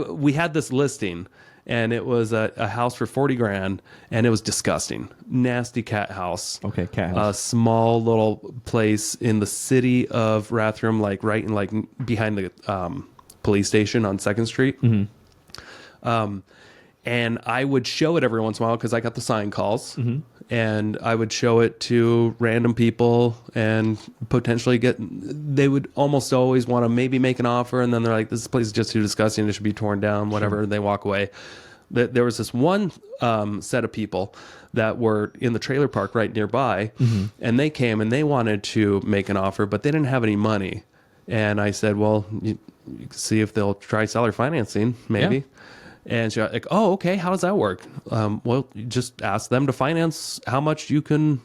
we had this listing, and it was a house for $40,000, and it was disgusting. Nasty cat house. Okay, cat house. A small little place in the city of Rathdrum, like right in like behind the police station on 2nd Street. And I would show it every once in a while because I got the sign calls. And I would show it to random people and potentially they would almost always want to maybe make an offer. And then they're like, this place is just too disgusting. It should be torn down, whatever. Sure. They walk away. There was this one set of people that were in the trailer park right nearby. And they came and they wanted to make an offer, but they didn't have any money. And I said, well, you can see if they'll try seller financing, maybe. Yeah. And she's like, oh, okay, how does that work? Well, you just ask them to finance how much you can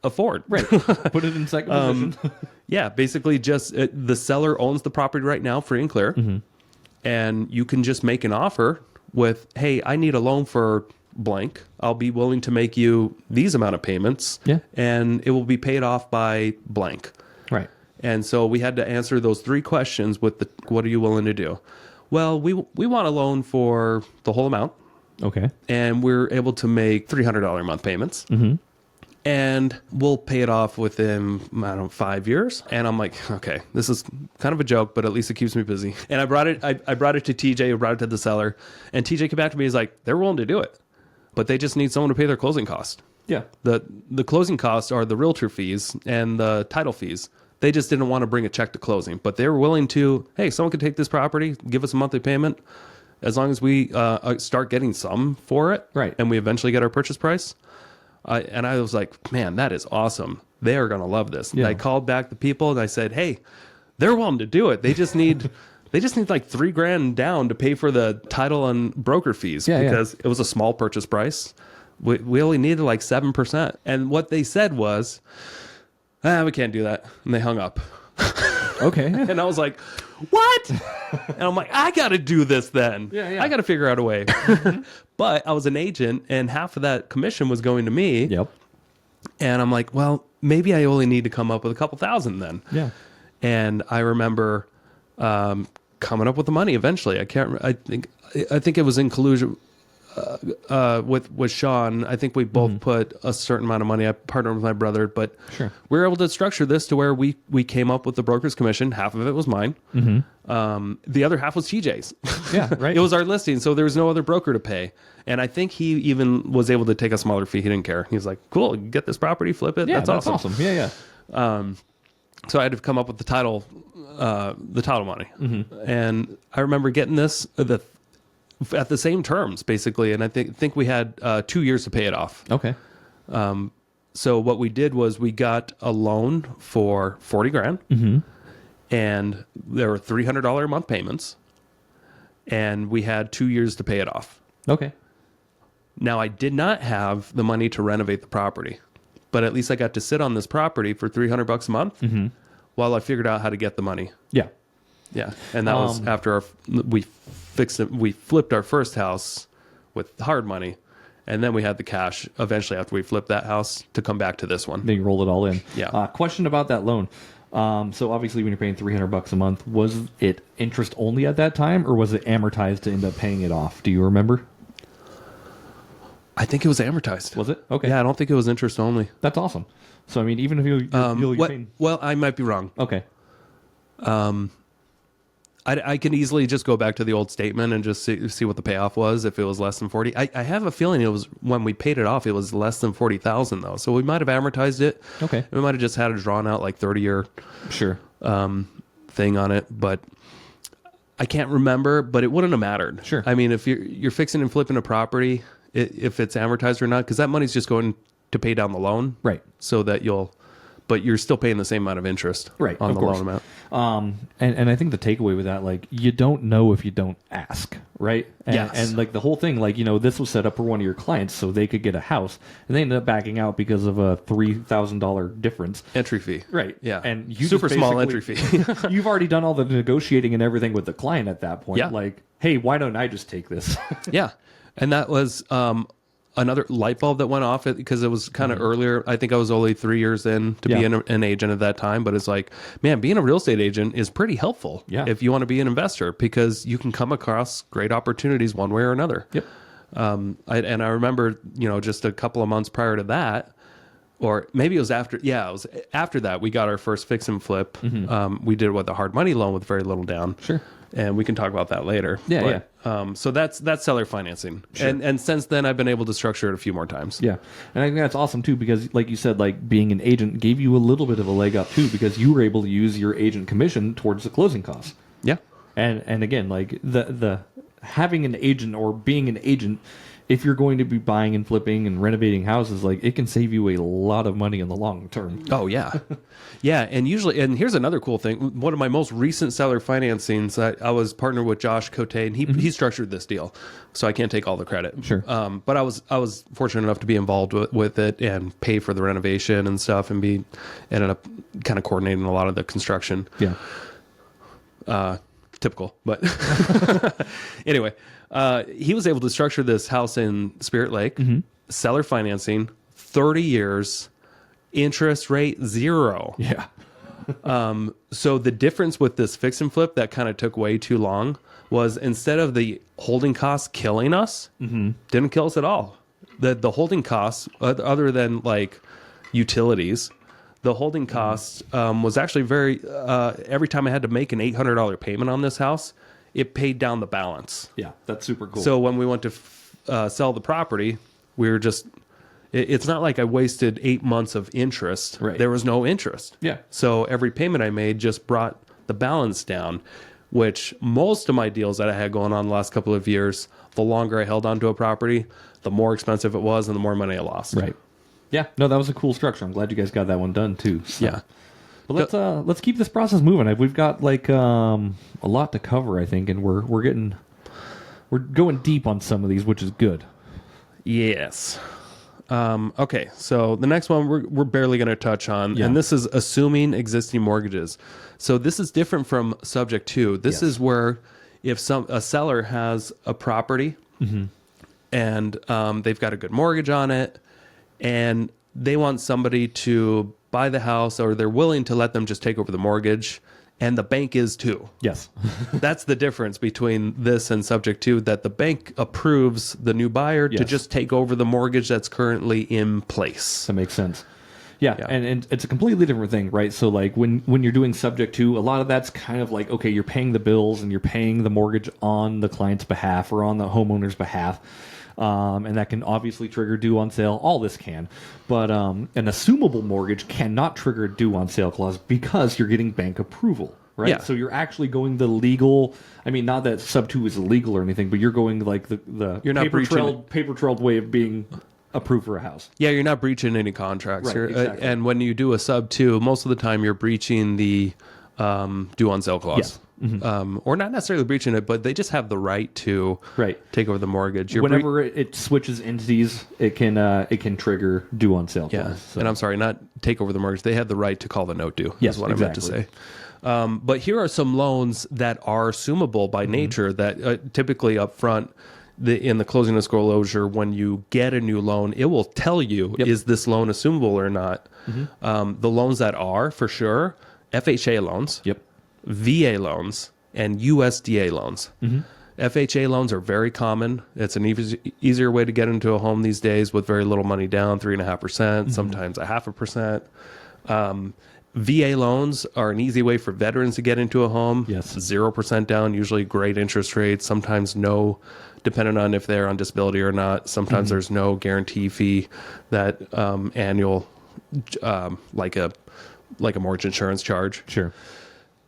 afford. Right. Put it in second position. Yeah, basically just the seller owns the property right now, free and clear. And you can just make an offer with, hey, I need a loan for blank. I'll be willing to make you these amount of payments. Yeah. And it will be paid off by blank. Right. And so we had to answer those 3 questions with what are you willing to do? Well, we want a loan for the whole amount. Okay. And we're able to make $300 a month payments. Mm-hmm. And we'll pay it off within, 5 years. And I'm like, okay, this is kind of a joke, but at least it keeps me busy. And I brought it to TJ, I brought it to the seller. And TJ came back to me, he's like, they're willing to do it, but they just need someone to pay their closing cost. Yeah. The closing costs are the realtor fees and the title fees. They just didn't want to bring a check to closing, but they were willing to, hey, someone could take this property, give us a monthly payment, as long as we start getting some for it. Right. And we eventually get our purchase price. And I was like, man, that is awesome. They are going to love this. Yeah. And I called back the people and I said, hey, they're willing to do it. They just need like $3,000 down to pay for the title and broker fees because it was a small purchase price. We only needed like 7%. And what they said was, we can't do that. And they hung up. Okay. And I was like, what? And I'm like, I got to do this then. Yeah. I got to figure out a way. But I was an agent and half of that commission was going to me. Yep. And I'm like, well, maybe I only need to come up with a couple thousand then. Yeah. And I remember coming up with the money eventually. I think it was in collusion with Sean. I think we both put a certain amount of money. I partnered with my brother, but Sure. we were able to structure this to where we came up with the broker's commission. Half of it was mine. The other half was TJ's. Yeah, right. It was our listing, so there was no other broker to pay. And I think he even was able to take a smaller fee. He didn't care. He was like, cool, get this property, flip it. Yeah, that's awesome. Yeah. So I had to come up with the title money. And I remember getting this at the same terms, basically. And I think we had 2 years to pay it off. Okay. So what we did was we got a loan for $40,000, and there were $300 a month payments, and we had 2 years to pay it off. Okay. Now, I did not have the money to renovate the property, but at least I got to sit on this property for $300 a month while I figured out how to get the money. Yeah. Yeah, and that was after we fixed it. We flipped our first house with hard money, and then we had the cash eventually after we flipped that house to come back to this one. Then you roll it all in. Yeah. Question about that loan. So obviously, when you're paying $300 a month, was it interest only at that time, or was it amortized to end up paying it off? Do you remember? I think it was amortized. Was it? Okay. Yeah, I don't think it was interest only. That's awesome. So I mean, even if you're paying... Well, I might be wrong. Okay. I can easily just go back to the old statement and just see what the payoff was if it was less than 40. I have a feeling it was when we paid it off, it was less than 40,000 though. So we might have amortized it. Okay. We might have just had a drawn out like 30-year Sure. thing on it, but I can't remember. But it wouldn't have mattered. Sure. I mean, if you're fixing and flipping a property, if it's amortized or not, because that money's just going to pay down the loan, Right. So that but you're still paying the same amount of interest, Right, on of the course. loan amount. And I think the takeaway with that, like, you don't know if you don't ask, right? And, Yes. And like the whole thing, like, this was set up for one of your clients so they could get a house, and they ended up backing out because of a $3,000 difference. Entry fee. Right. Yeah. And you super just small entry fee. You've already done all the negotiating and everything with the client at that point. Yeah. Like, hey, why don't I just take this? Yeah. And that was another light bulb that went off because it was kind of earlier. I think I was only 3 years in to be an agent at that time. But it's like, man, being a real estate agent is pretty helpful if you want to be an investor, because you can come across great opportunities one way or another. Yep. I remember, just a couple of months prior to that, or maybe it was after. Yeah, it was after that we got our first fix and flip. We did it with a hard money loan with very little down. Sure. And we can talk about that later. Yeah, So that's seller financing. Sure. And since then, I've been able to structure it a few more times. Yeah. And I think that's awesome, too, because like you said, like being an agent gave you a little bit of a leg up, too, because you were able to use your agent commission towards the closing costs. Yeah. And again, like the having an agent or being an agent, if you're going to be buying and flipping and renovating houses, like it can save you a lot of money in the long term. Oh, yeah. Yeah. And here's another cool thing. One of my most recent seller financings, I was partnered with Josh Cote, and he structured this deal. So I can't take all the credit. Sure. But I was fortunate enough to be involved with it and pay for the renovation and stuff, and ended up kind of coordinating a lot of the construction. Yeah. typical, but anyway, he was able to structure this house in Spirit Lake, seller financing, 30 years, interest rate 0. Yeah. So the difference with this fix and flip that kind of took way too long was instead of the holding costs killing us, didn't kill us at all. The holding costs, other than like utilities, the holding cost was actually very, every time I had to make an $800 payment on this house, it paid down the balance. Yeah, that's super cool. So when we went to sell the property, we were just, it's not like I wasted 8 months of interest. Right. There was no interest. Yeah. So every payment I made just brought the balance down, which most of my deals that I had going on the last couple of years, the longer I held onto a property, the more expensive it was and the more money I lost. Right. Yeah. No, that was a cool structure. I'm glad you guys got that one done too. So. Yeah. But let's keep this process moving. We've got like a lot to cover, I think, and we're going deep on some of these, which is good. Yes. Okay, so the next one we're barely going to touch on, and this is assuming existing mortgages. So this is different from subject to. This is where if a seller has a property and they've got a good mortgage on it, and they want somebody to buy the house, or they're willing to let them just take over the mortgage, and the bank is too. Yes. That's the difference between this and subject to, that the bank approves the new buyer to just take over the mortgage that's currently in place. That makes sense. Yeah. And it's a completely different thing, right? So like when you're doing subject to, a lot of that's kind of like, okay, you're paying the bills and you're paying the mortgage on the client's behalf or on the homeowner's behalf. And that can obviously trigger due on sale. All this can. But an assumable mortgage cannot trigger a due on sale clause because you're getting bank approval, right? Yeah. So you're actually going the legal, I mean, not that sub 2 is illegal or anything, but you're going like the You're not paper trailed way of being approved for a house. Yeah, you're not breaching any contracts. Right, exactly. And when you do a sub 2, most of the time you're breaching the due on sale clause. Yes. Or not necessarily breaching it, but they just have the right to take over the mortgage. Whenever it switches entities, it can trigger due on sale clause. Yeah, So. and I'm sorry, not take over the mortgage. They have the right to call the note due. Yes, is what I meant to say. But here are some loans that are assumable by nature that typically up front, in the closing disclosure, when you get a new loan, it will tell you, is this loan assumable or not? The loans that are, for sure, FHA loans. Yep. VA loans, and USDA loans. FHA loans are very common. It's an easier way to get into a home these days with very little money down, 3.5%, sometimes 0.5%. VA loans are an easy way for veterans to get into a home. Yes. 0% down, usually great interest rates, sometimes no, depending on if they're on disability or not. Sometimes there's no guarantee fee, that annual, like a mortgage insurance charge. Sure.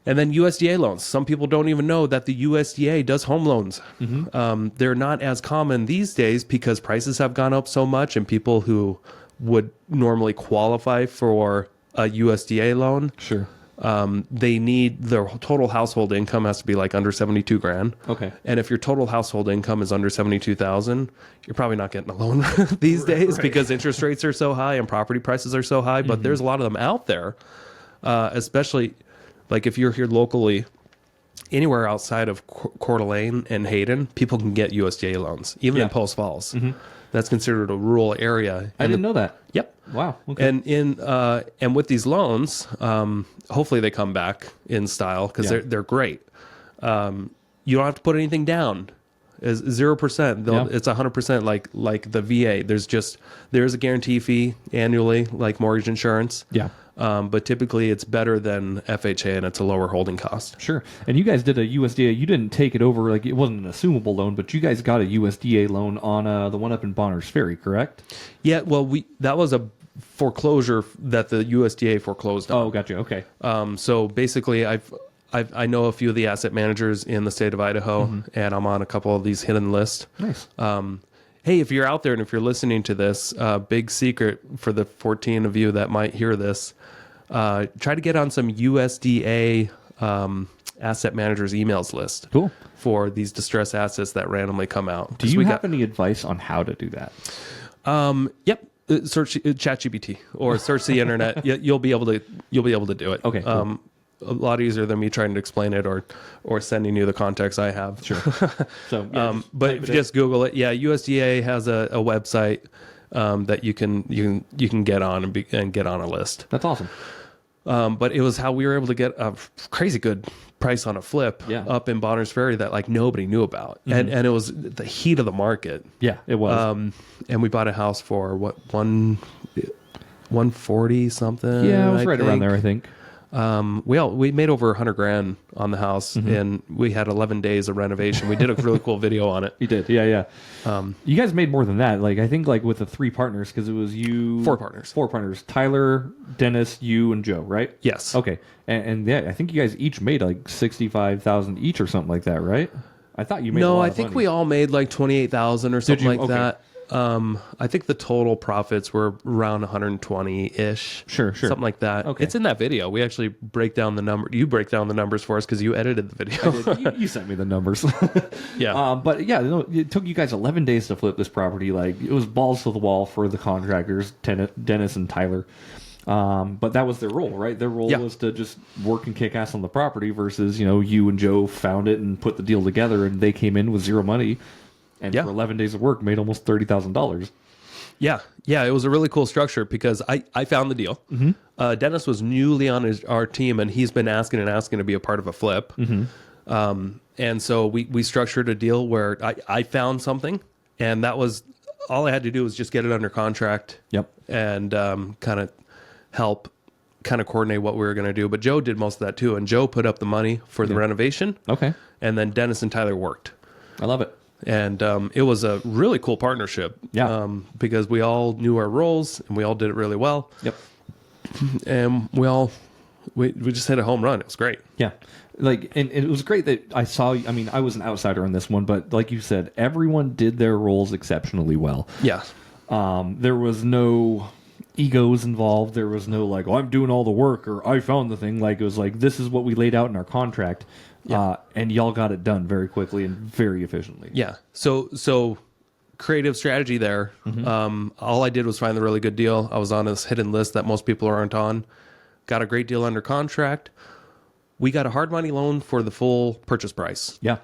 And then USDA loans. Some people don't even know that the USDA does home loans. They're not as common these days because prices have gone up so much, and people who would normally qualify for a USDA loan, they need, their total household income has to be like under 72 grand. Okay. And if your total household income is under 72,000, you're probably not getting a loan these days because interest rates are so high and property prices are so high. But there's a lot of them out there, especially like if you're here locally, anywhere outside of Coeur d'Alene and Hayden, people can get USDA loans, even in Post Falls. That's considered a rural area. I didn't know that. Yep. Wow. Okay. And with these loans, hopefully they come back in style because they're great. You don't have to put anything down. Is 0%. It's 100% like the VA. There's a guarantee fee annually, like mortgage insurance. Yeah. But typically it's better than FHA and it's a lower holding cost. Sure. And you guys did a USDA. You didn't take it over, like it wasn't an assumable loan, but you guys got a USDA loan on the one up in Bonners Ferry, correct? Yeah. Well, that was a foreclosure that the USDA foreclosed on. Oh, gotcha. Okay. So basically I know a few of the asset managers in the state of Idaho, and I'm on a couple of these hidden lists. Nice. Hey, if you're out there and if you're listening to this, big secret for the 14 of you that might hear this, try to get on some USDA asset managers emails list. Cool. For these distressed assets that randomly come out. Do you have any advice on how to do that? Yep. Search ChatGPT or search the internet. You'll be able to do it. Okay. Cool. a lot easier than me trying to explain it or sending you the context I have. Sure. So, yeah, but if you just Google it, yeah, USDA has a website that you can get on and get on a list. That's awesome. But it was how we were able to get a crazy good price on a flip up in Bonner's Ferry that like nobody knew about. And it was the heat of the market. Yeah, it was. And we bought a house for what, 140 something. Yeah, it was right around there, I think. We made over $100,000 on the house, and we had 11 days of renovation. We did a really cool video on it. You did, yeah. You guys made more than that. Like I think like with the 3 partners, because it was you. 4 partners. Tyler, Dennis, you, and Joe, right? Yes. Okay, and yeah, I think you guys each made like 65,000 each or something like that, right? I thought you made. No, I think we all made like 28,000 or something like that. I think the total profits were around 120-ish. Sure. Something like that. Okay. It's in that video. We actually break down the number. You break down the numbers for us because you edited the video. You sent me the numbers. Yeah. But yeah, it took you guys 11 days to flip this property. Like it was balls to the wall for the contractors, Dennis and Tyler. But that was their role, right? Their role was to just work and kick ass on the property versus, you and Joe found it and put the deal together and they came in with zero money. And for 11 days of work, made almost $30,000. Yeah. It was a really cool structure because I found the deal. Dennis was newly on our team, and he's been asking to be a part of a flip. And so we structured a deal where I found something, and that was all I had to do was just get it under contract. Yep. And kind of help coordinate what we were going to do. But Joe did most of that too, and Joe put up the money for the renovation. Okay. And then Dennis and Tyler worked. I love it. And it was a really cool partnership. Yeah. Because we all knew our roles and we all did it really well. Yep. And we just hit a home run. It was great. Yeah. Like, and it was great that I saw, I mean, I was an outsider on this one, but like you said, everyone did their roles exceptionally well. Yeah. There was no egos involved. There was no like, oh, I'm doing all the work or I found the thing. Like, it was like, this is what we laid out in our contract. Yeah. And y'all got it done very quickly and very efficiently. Yeah. So creative strategy there. All I did was find the really good deal. I was on this hidden list that most people aren't on. Got a great deal under contract. We got a hard money loan for the full purchase price. Yeah.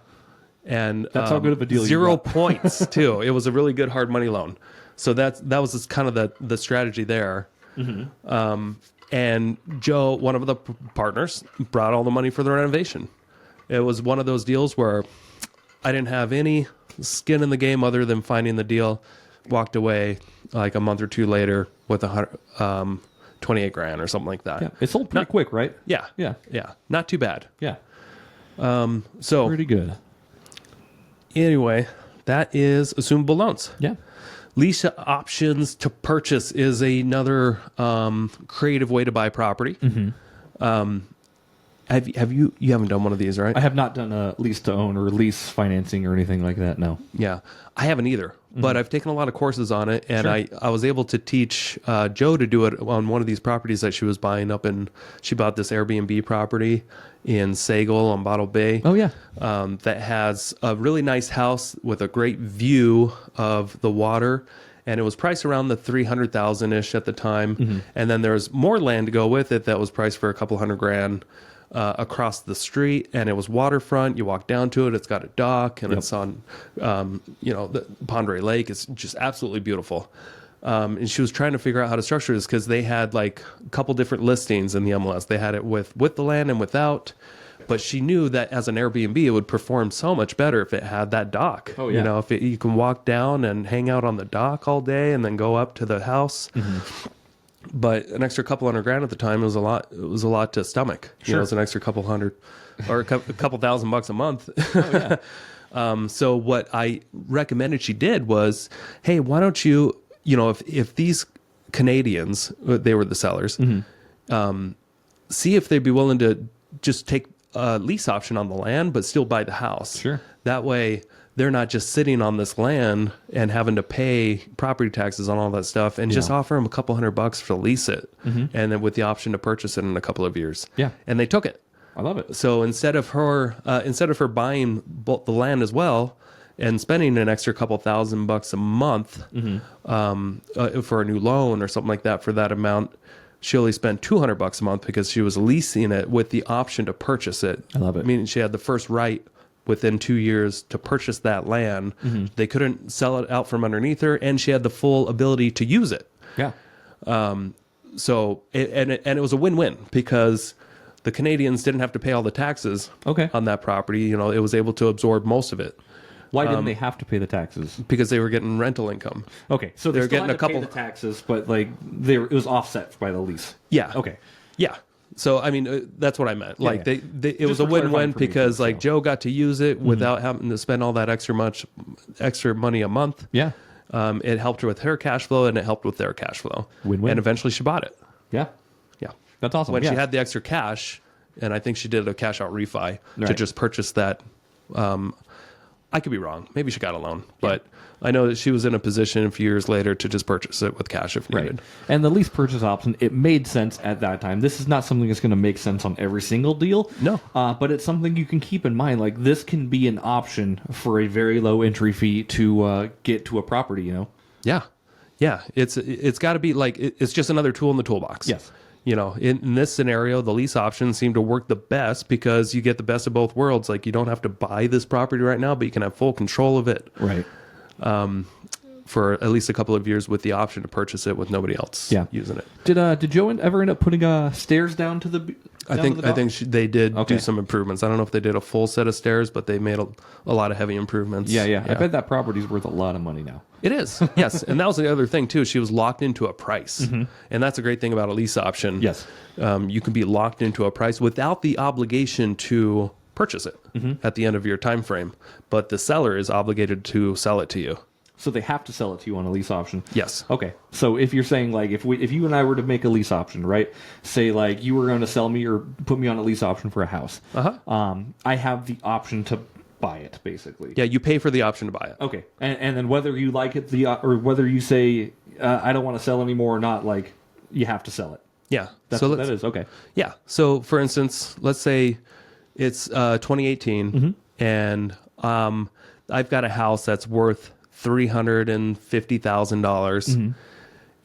And that's how good of a deal you got. 0 points too. It was a really good hard money loan. So that was just kind of the strategy there. And Joe, one of the partners, brought all the money for the renovation. It was one of those deals where I didn't have any skin in the game other than finding the deal. Walked away like a month or two later with $28,000 or something like that. Yeah, it sold pretty quick, right? Yeah, not too bad. Yeah, so pretty good. Anyway, that is assumable loans. Yeah. Lease options to purchase is another creative way to buy property. Have you haven't done one of these, right? I have not done a lease to own or lease financing or anything like that. No. Yeah, I haven't either, but I've taken a lot of courses on it, and I was able to teach Joe to do it on one of these properties that she was buying up in. She bought this Airbnb property in Sagal on Bottle Bay. Oh yeah, that has a really nice house with a great view of the water. And it was priced around the $300,000-ish at the time. And then there's more land to go with it that was priced for a couple $100,000 across the street. And it was waterfront. You walk down to it. It's got a dock, and it's on, the Pondere Lake. It's just absolutely beautiful. And she was trying to figure out how to structure this because they had like a couple different listings in the MLS. They had it with the land and without. But she knew that as an Airbnb, it would perform so much better if it had that dock. Oh, yeah. If you can walk down and hang out on the dock all day and then go up to the house. But an extra couple $100,000 at the time, it was a lot. It was a lot to stomach. Sure. It was an extra couple hundred or a couple $1,000 a month. Oh, yeah. So what I recommended she did was, hey, why don't you, if these Canadians, they were the sellers, see if they'd be willing to just take a lease option on the land, but still buy the house. Sure. That way, they're not just sitting on this land and having to pay property taxes on all that stuff, and just offer them a couple $100 to lease it, and then with the option to purchase it in a couple of years. Yeah. And they took it. I love it. So instead of her buying the land as well and spending an extra couple $1,000 a month for a new loan or something like that for that amount, she only spent $200 a month because she was leasing it with the option to purchase it. I love it. Meaning she had the first right within 2 years to purchase that land. They couldn't sell it out from underneath her, and she had the full ability to use it. Yeah. So it was a win-win because the Canadians didn't have to pay all the taxes on that property. You know, it was able to absorb most of it. Why didn't they have to pay the taxes? Because they were getting rental income. Okay, so they're getting a couple pay the taxes, but like it was offset by the lease. Yeah. Okay. Yeah. So I mean, that's what I meant. Like it was a for win-win clarifying for me, because too, like so. Joe got to use it without having to spend all that extra money a month. Yeah. It helped her with her cash flow, and it helped with their cash flow. Win-win. And eventually she bought it. Yeah. Yeah. That's awesome. When she had the extra cash, and I think she did a cash out refi to Right. just purchase that. I could be wrong. Maybe she got a loan, but I know that she was in a position a few years later to just purchase it with cash if needed. Right. And the lease purchase option, it made sense at that time. This is not something that's going to make sense on every single deal. No. But it's something you can keep in mind. Like, this can be an option for a very low entry fee to get to a property, you know? Yeah. Yeah. It's got to be like, it's just another tool in the toolbox. Yes. You know, in this scenario, the lease options seem to work the best because you get the best of both worlds. Like, you don't have to buy this property right now, but you can have full control of it. Right. For at least a couple of years with the option to purchase it with nobody else using it. Did Joe ever end up putting stairs down to the? I think they did do some improvements. I don't know if they did a full set of stairs, but they made a lot of heavy improvements. Yeah. I bet that property's worth a lot of money now. It is, yes. And that was the other thing, too. She was locked into a price. And that's a great thing about a lease option. Yes. You can be locked into a price without the obligation to purchase it at the end of your time frame. But the seller is obligated to sell it to you. So they have to sell it to you on a lease option. Yes. Okay. So if you're saying, like, if you and I were to make a lease option, right? Say, like, you were going to sell me or put me on a lease option for a house. I have the option to buy it, basically. Yeah, you pay for the option to buy it. Okay. And then whether you like it, or whether you say, I don't want to sell anymore or not, like, you have to sell it. Yeah. That's what that is. Okay. Yeah. So, for instance, let's say it's 2018, and I've got a house that's worth $350,000,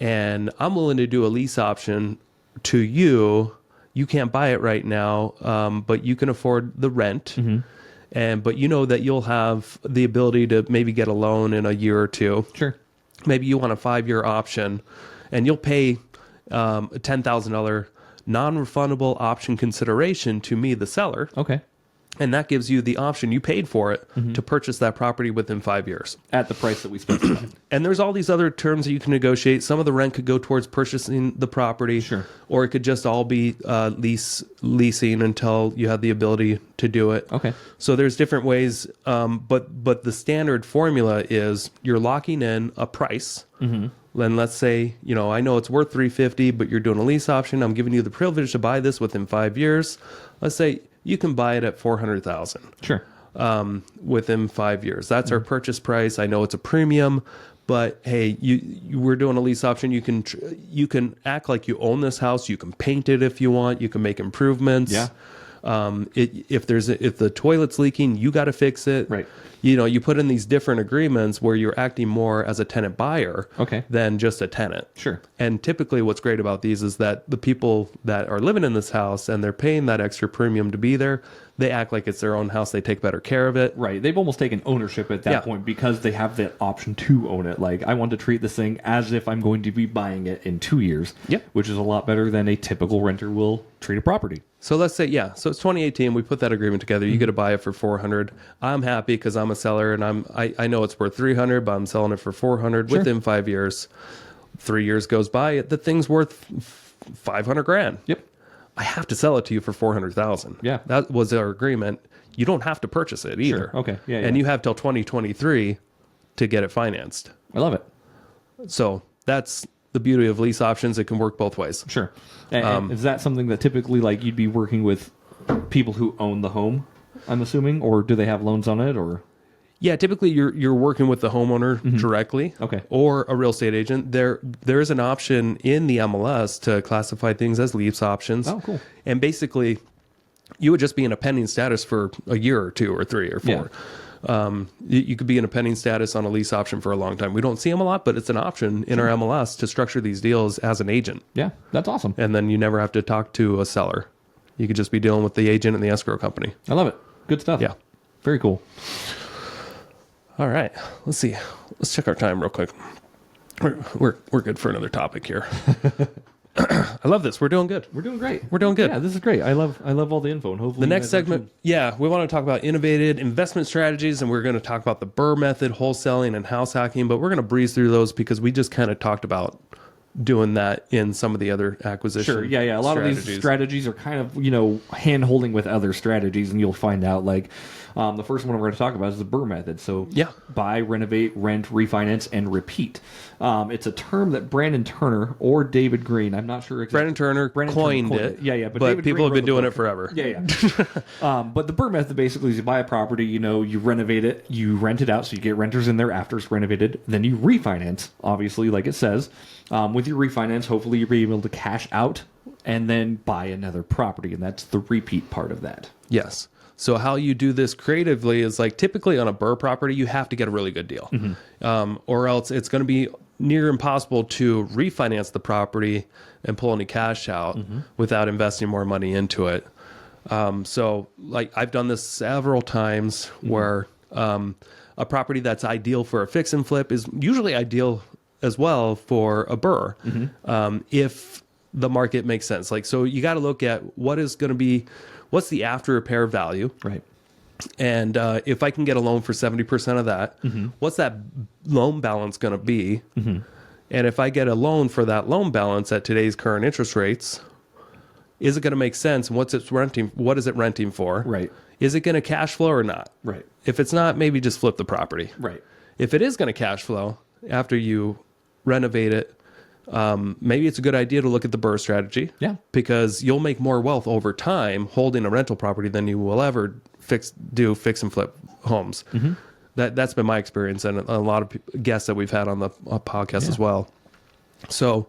and I'm willing to do a lease option to you. You can't buy it right now, but you can afford the rent, but you know that you'll have the ability to maybe get a loan in a year or two. Sure. Maybe you want a 5-year option, and you'll pay a $10,000 non-refundable option consideration to me, the seller. Okay. And that gives you the option, you paid for it, to purchase that property within 5 years. At the price that we specified. And there's all these other terms that you can negotiate. Some of the rent could go towards purchasing the property. Sure. Or it could just all be leasing until you have the ability to do it. Okay. So there's different ways. But the standard formula is you're locking in a price. Then let's say, I know it's worth $350,000, but you're doing a lease option. I'm giving you the privilege to buy this within 5 years. Let's say you can buy it at $400,000. Sure. Within 5 years. That's our purchase price. I know it's a premium, but hey, we're doing a lease option. You can act like you own this house. You can paint it if you want. You can make improvements. Yeah. If the toilet's leaking, you got to fix it. Right. You put in these different agreements where you're acting more as a tenant buyer than just a tenant. Sure. And typically what's great about these is that the people that are living in this house and they're paying that extra premium to be there, they act like it's their own house. They take better care of it. Right. They've almost taken ownership at that point because they have that option to own it. Like, I want to treat this thing as if I'm going to be buying it in 2 years. Yep. Which is a lot better than a typical renter will treat a property. So let's say, so it's 2018. We put that agreement together. You get to buy it for $400,000. I'm happy because I'm a seller and I know it's worth $300,000, but I'm selling it for $400,000 within 5 years. 3 years goes by, the thing's worth $500,000. Yep. I have to sell it to you for $400,000. Yeah. That was our agreement. You don't have to purchase it either. Sure. Okay. Yeah. And you have till 2023 to get it financed. I love it. So that's the beauty of lease options. It can work both ways. Sure. And is that something that typically, like, you'd be working with people who own the home, I'm assuming, or do they have loans on it, or? Yeah, typically you're working with the homeowner directly, or a real estate agent. There is an option in the MLS to classify things as lease options. Oh, cool. And basically, you would just be in a pending status for a year or 2 or 3 or 4. You could be in a pending status on a lease option for a long time. We don't see them a lot, but it's an option in our MLS to structure these deals as an agent. Yeah, that's awesome. And then you never have to talk to a seller. You could just be dealing with the agent and the escrow company. I love it. Good stuff. Yeah. Very cool. All right. Let's see. Let's check our time real quick. We're good for another topic here. I love this. We're doing good. We're doing great. We're doing good. Yeah, this is great. I love all the info, and hopefully The next segment, we want to talk about innovative investment strategies, and we're going to talk about the BRRRR method, wholesaling, and house hacking, but we're going to breeze through those because we just kind of talked about doing that in some of the other acquisition. Sure. Yeah. A lot of these strategies are kind of, hand holding with other strategies, and you'll find out the first one we're going to talk about is the BRRRR method. So buy, renovate, rent, refinance, and repeat. It's a term that Brandon Turner or David Green, I'm not sure exactly. Brandon Turner coined it. Yeah. But people have been doing it forever. Yeah. But the BRRRR method basically is you buy a property, you renovate it, you rent it out, so you get renters in there after it's renovated. Then you refinance, obviously, like it says. With your refinance, hopefully you'll be able to cash out and then buy another property, and that's the repeat part of that. Yes. So how you do this creatively is typically on a BRRRR property, you have to get a really good deal, or else it's going to be near impossible to refinance the property and pull any cash out without investing more money into it. So I've done this several times where a property that's ideal for a fix and flip is usually ideal as well for a BRRRR, if the market makes sense. So you got to look at what's the after repair value, right? And if I can get a loan for 70% of that, what's that loan balance going to be? And if I get a loan for that loan balance at today's current interest rates, is it going to make sense? And what is it renting for? Right. Is it going to cash flow or not? Right. If it's not, maybe just flip the property. Right. If it is going to cash flow after you renovate it, maybe it's a good idea to look at the BRRRR strategy. Yeah. Because you'll make more wealth over time holding a rental property than you will ever fix and flip homes. That's been my experience, and a lot of guests that we've had on the podcast as well. So,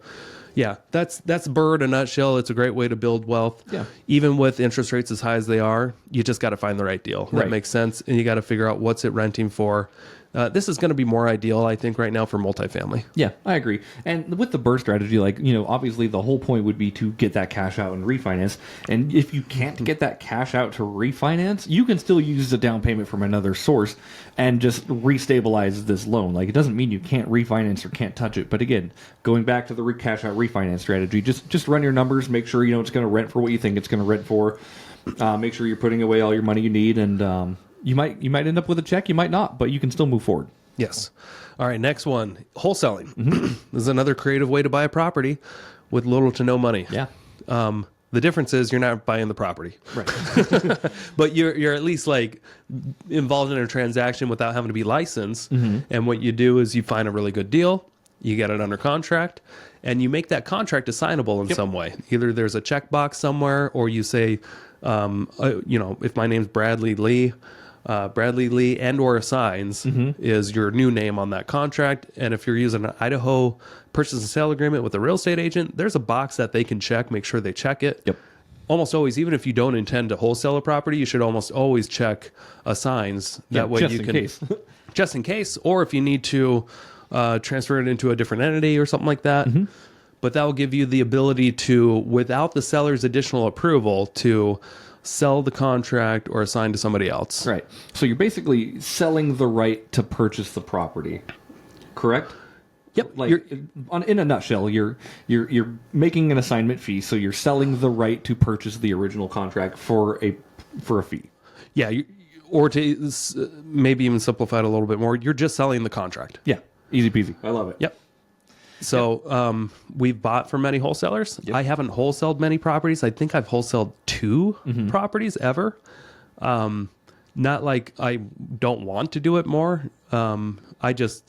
yeah, that's BRRRR in a nutshell. It's a great way to build wealth. Yeah. Even with interest rates as high as they are, you just got to find the right deal that makes sense, and you got to figure out what's it renting for. This is going to be more ideal, I think, right now for multifamily. Yeah, I agree. And with the BRRRR strategy, obviously the whole point would be to get that cash out and refinance. And if you can't get that cash out to refinance, you can still use a down payment from another source and just restabilize this loan. It doesn't mean you can't refinance or can't touch it. But again, going back to the cash out refinance strategy, just run your numbers, make sure it's going to rent for what you think it's going to rent for. Make sure you're putting away all your money you need, and you might end up with a check, you might not, but you can still move forward. Yes. All right, next one, wholesaling. This is another creative way to buy a property with little to no money. Yeah. The difference is you're not buying the property. Right. But you're at least involved in a transaction without having to be licensed. And what you do is you find a really good deal, you get it under contract, and you make that contract assignable in some way. Either there's a checkbox somewhere, or you say, if my name's Bradley Lee and or assigns is your new name on that contract. And if you're using an Idaho purchase and sale agreement with a real estate agent, there's a box that they can check, make sure they check it. Yep. Almost always, even if you don't intend to wholesale a property, you should almost always check assigns. That way you can, just in case, or if you need to transfer it into a different entity or something like that. But that will give you the ability to, without the seller's additional approval, to sell the contract or assign to somebody else. Right. So you're basically selling the right to purchase the property, correct? Yep. In a nutshell, you're making an assignment fee, so you're selling the right to purchase the original contract for a fee. Yeah. Or to maybe even simplify it a little bit more, you're just selling the contract. Yeah. Easy peasy. I love it. Yep. So we've bought from many wholesalers. Yep. I haven't wholesaled many properties. I think I've wholesaled 2 properties ever. Not like I don't want to do it more. I just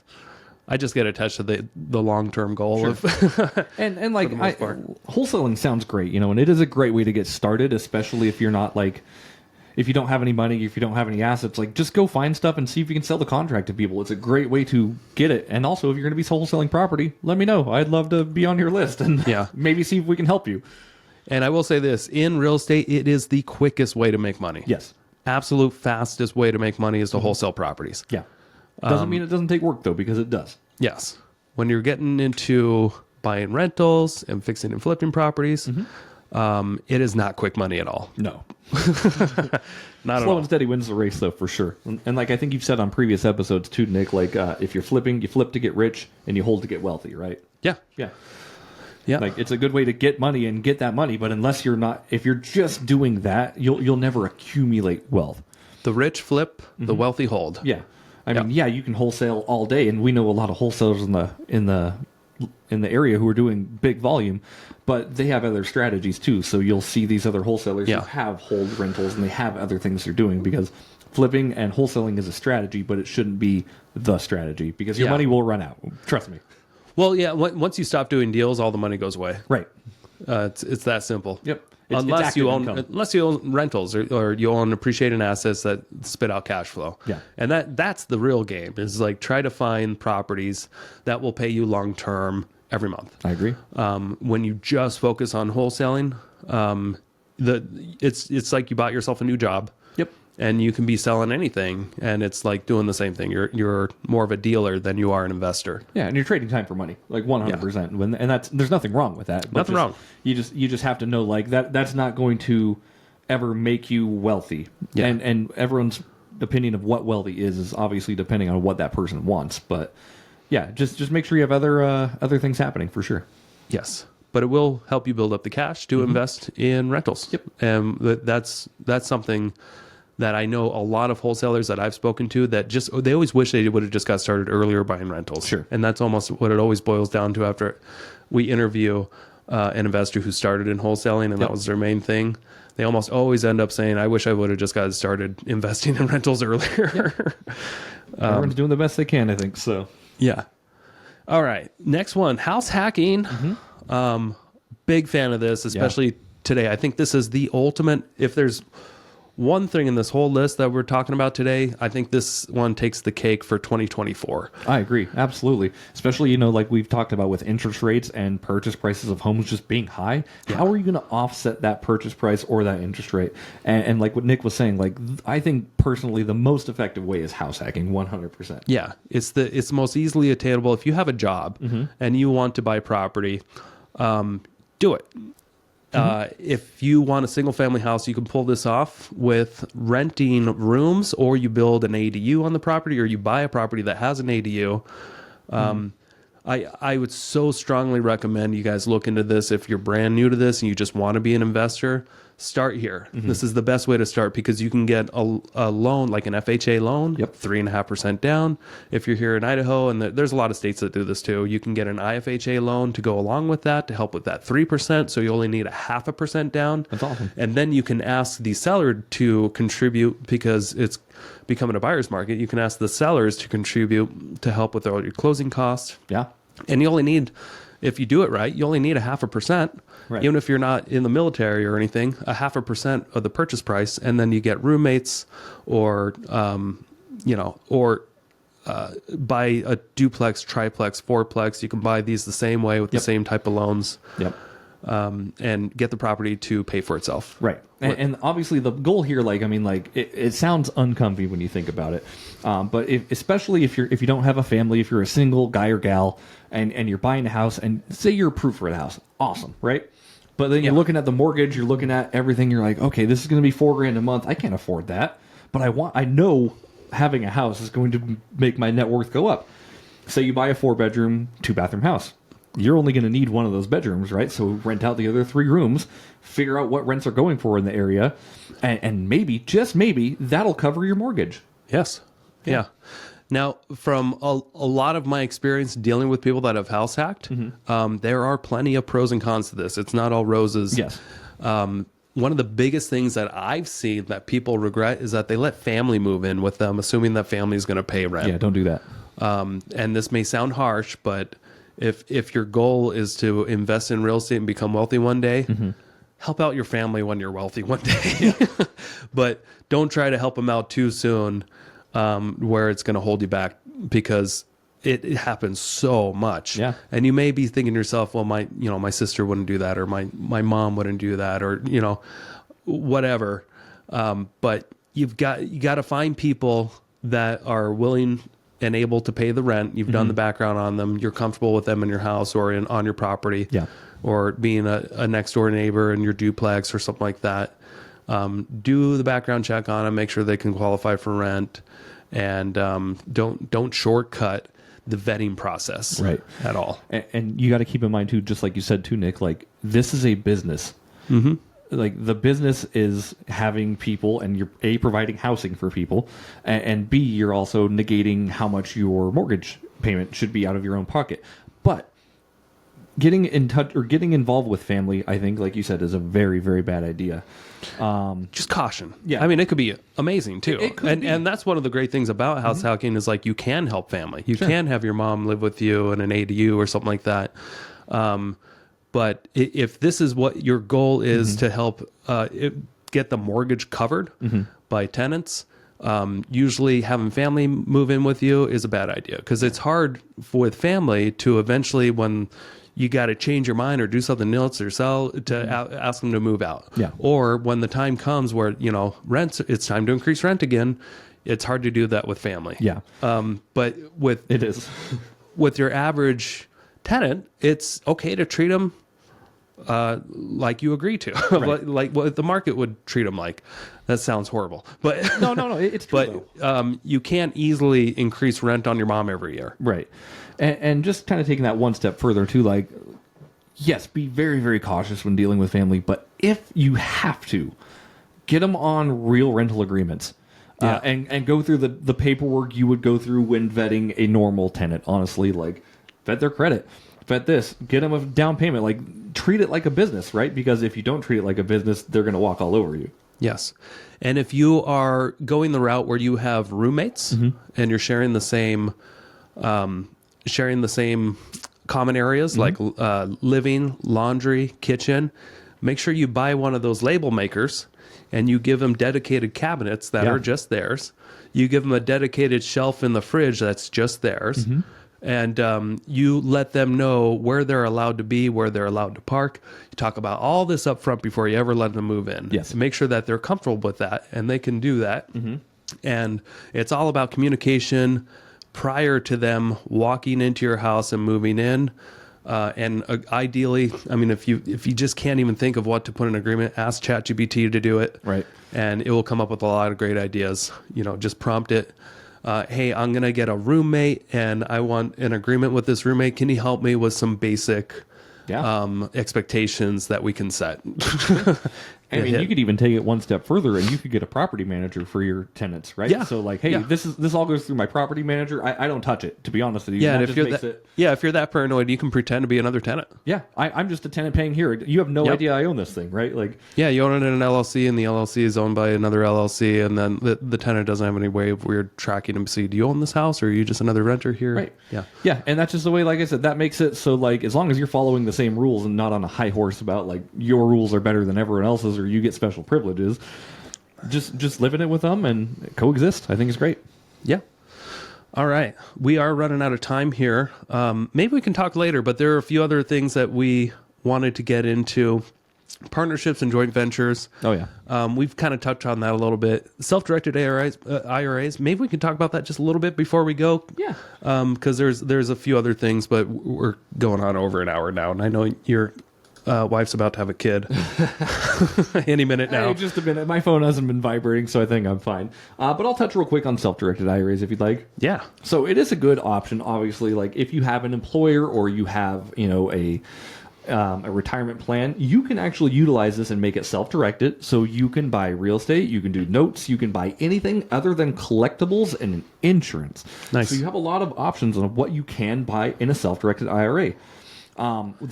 get attached to the long-term goal of and wholesaling sounds great, and it is a great way to get started, especially if you're not if you don't have any money, if you don't have any assets, just go find stuff and see if you can sell the contract to people. It's a great way to get it. And also, if you're going to be wholesaling property, let me know. I'd love to be on your list and maybe see if we can help you. And I will say this, in real estate, it is the quickest way to make money. Yes. absolute fastest way to make money is to wholesale properties. Yeah. Doesn't mean it doesn't take work, though, because it does. Yes. When you're getting into buying rentals and fixing and flipping properties, it is not quick money at all. No. Not at Slow all. and steady wins the race, though, for sure. And like I think you've said on previous episodes, too, Nick, like if you're flipping, you flip to get rich and you hold to get wealthy, right? Yeah. Yeah. Yeah. Like it's a good way to get money and get that money, but unless you're not, if you're just doing that, you'll never accumulate wealth. The rich flip, the wealthy hold. Yeah. I mean, yeah, you can wholesale all day, and we know a lot of wholesalers in the area who are doing big volume, but they have other strategies too. So you'll see these other wholesalers who have hold rentals and they have other things they're doing, because flipping and wholesaling is a strategy, but it shouldn't be the strategy because your money will run out. Trust me. Well, yeah. Once you stop doing deals, all the money goes away. Right. It's that simple. Yep. Unless you own rentals or you own appreciating assets that spit out cash flow. Yeah. And that's the real game, is like try to find properties that will pay you long term every month. I agree. When you just focus on wholesaling, it's like you bought yourself a new job. Yep. And you can be selling anything, and it's like doing the same thing. You're more of a dealer than you are an investor. Yeah, and you're trading time for money, like 100%. And there's nothing wrong with that. Nothing wrong. You just have to know, like, that's not going to ever make you wealthy. Yeah. And everyone's opinion of what wealthy is obviously depending on what that person wants. But yeah, just make sure you have other things happening for sure. Yes. But it will help you build up the cash to invest in rentals. Yep. And that's something that I know a lot of wholesalers that I've spoken to that they always wish they would have just got started earlier buying rentals. Sure. And that's almost what it always boils down to after we interview an investor who started in wholesaling and that was their main thing. They almost always end up saying, I wish I would have just got started investing in rentals earlier. Everyone's doing the best they can, I think. So Yeah. All right. Next one, house hacking. Big fan of this, especially today. I think this is the ultimate. If there's one thing in this whole list that we're talking about today, I think this one takes the cake for 2024. I agree. Absolutely. Especially, like we've talked about with interest rates and purchase prices of homes just being high. Yeah. How are you going to offset that purchase price or that interest rate? And like what Nick was saying, like I think personally the most effective way is house hacking, 100%. Yeah. It's the most easily attainable. If you have a job and you want to buy property, do it. If you want a single family house, you can pull this off with renting rooms, or you build an ADU on the property, or you buy a property that has an ADU. I would so strongly recommend you guys look into this. If you're brand new to this and you just want to be an investor, start here. This is the best way to start because you can get a loan, like an FHA loan, 3.5% down. If you're here in Idaho, and there's a lot of states that do this too, you can get an IFHA loan to go along with that to help with that 3%. So you only need 0.5% down. That's awesome. And then you can ask the seller to contribute, because it's becoming a buyer's market. You can ask the sellers to contribute to help with all your closing costs. Yeah. And you only need, if you do it right, you only need 0.5%. Right. Even if you're not in the military or anything, 0.5% of the purchase price, and then you get roommates, or buy a duplex, triplex, fourplex. You can buy these the same way with the same type of loans. Yep. And get the property to pay for itself. Right. And obviously the goal here, it sounds uncomfy when you think about it. But especially if you don't have a family, if you're a single guy or gal and you're buying a house, and say you're approved for a house, awesome, right? But then you're looking at the mortgage, you're looking at everything, you're like, okay, this is going to be $4,000 a month. I can't afford that. But I know having a house is going to make my net worth go up. Say you buy a 4-bedroom, 2-bathroom house. You're only going to need one of those bedrooms, right? So rent out the other 3 rooms, figure out what rents are going for in the area, and maybe, just maybe, that'll cover your mortgage. Yes. Yeah. Now, from a lot of my experience dealing with people that have house hacked, there are plenty of pros and cons to this. It's not all roses. Yes. One of the biggest things that I've seen that people regret is that they let family move in with them, assuming that family is going to pay rent. Yeah, don't do that. And this may sound harsh, but if your goal is to invest in real estate and become wealthy one day, help out your family when you're wealthy one day. But don't try to help them out too soon, where it's going to hold you back, because it happens so much. Yeah. And you may be thinking to yourself, well, my sister wouldn't do that, or my mom wouldn't do that, or, whatever. But you got to find people that are willing and able to pay the rent. You've done the background on them. You're comfortable with them in your house or on your property. Yeah. Or being a next door neighbor in your duplex or something like that. Do the background check on them. Make sure they can qualify for rent, and don't shortcut the vetting process at all. And you got to keep in mind too, just like you said too, Nick, like this is a business. Like the business is having people, and you're A, providing housing for people, and B, you're also negating how much your mortgage payment should be out of your own pocket. But getting in touch or getting involved with family, I think, like you said, is a very, very bad idea. Just caution. Yeah. I mean, it could be amazing too. It could be. And that's one of the great things about house hacking is like you can help family. You can have your mom live with you in an ADU or something like that. But if this is what your goal is to help get the mortgage covered by tenants, usually having family move in with you is a bad idea, because it's hard with family to eventually, when you got to change your mind or do something else or sell, to ask them to move out. Yeah. Or when the time comes where, rents, it's time to increase rent again. It's hard to do that with family. Yeah. But It is. with your average tenant, it's okay to treat them like you agree to, like what the market would treat them like. That sounds horrible, but No, it's true. but you can't easily increase rent on your mom every year. Right. And just kind of taking that one step further too, like, yes, be very, very cautious when dealing with family, but if you have to, get them on real rental agreements. And go through the paperwork you would go through when vetting a normal tenant. Honestly, like, vet their credit, vet this, get them a down payment, like, treat it like a business, right? Because if you don't treat it like a business, they're going to walk all over you. Yes. And if you are going the route where you have roommates and you're sharing the same common areas, like living, laundry, kitchen, make sure you buy one of those label makers and you give them dedicated cabinets that are just theirs. You give them a dedicated shelf in the fridge that's just theirs. And you let them know where they're allowed to be, where they're allowed to park. You talk about all this up front before you ever let them move in. Yes. Make sure that they're comfortable with that and they can do that. And it's all about communication prior to them walking into your house and moving in. And ideally, I mean, if you just can't even think of what to put in an agreement, ask ChatGPT to do it. Right. And it will come up with a lot of great ideas. Just prompt it. Hey, I'm going to get a roommate and I want an agreement with this roommate. Can you help me with some basic expectations that we can set? I mean, you could even take it one step further, and you could get a property manager for your tenants, right? Yeah. So, like, hey, this all goes through my property manager. I don't touch it, to be honest with you. Yeah, and if you're that paranoid, you can pretend to be another tenant. Yeah, I'm just a tenant paying here. You have no idea I own this thing, right? Like, yeah, you own it in an LLC, and the LLC is owned by another LLC, and then the tenant doesn't have any way of weird tracking to see, do you own this house, or are you just another renter here? Right. Yeah, and that's just the way. Like I said, that makes it so, like, as long as you're following the same rules and not on a high horse about, like, your rules are better than everyone else's or you get special privileges, just live in it with them and coexist. I think it's great. Yeah. All right. We are running out of time here. Maybe we can talk later, but there are a few other things that we wanted to get into. Partnerships and joint ventures. Oh, yeah. We've kind of touched on that a little bit. Self-directed IRAs. Maybe we can talk about that just a little bit before we go. Yeah. Because there's a few other things, but we're going on over an hour now, and I know your wife's about to have a kid any minute now. Hey, just a minute. My phone hasn't been vibrating, so I think I'm fine. But I'll touch real quick on self-directed IRAs if you'd like. Yeah. So it is a good option, obviously. Like, if you have an employer or you have, a retirement plan, you can actually utilize this and make it self-directed. So you can buy real estate, you can do notes, you can buy anything other than collectibles and insurance. Nice. So you have a lot of options on what you can buy in a self-directed IRA.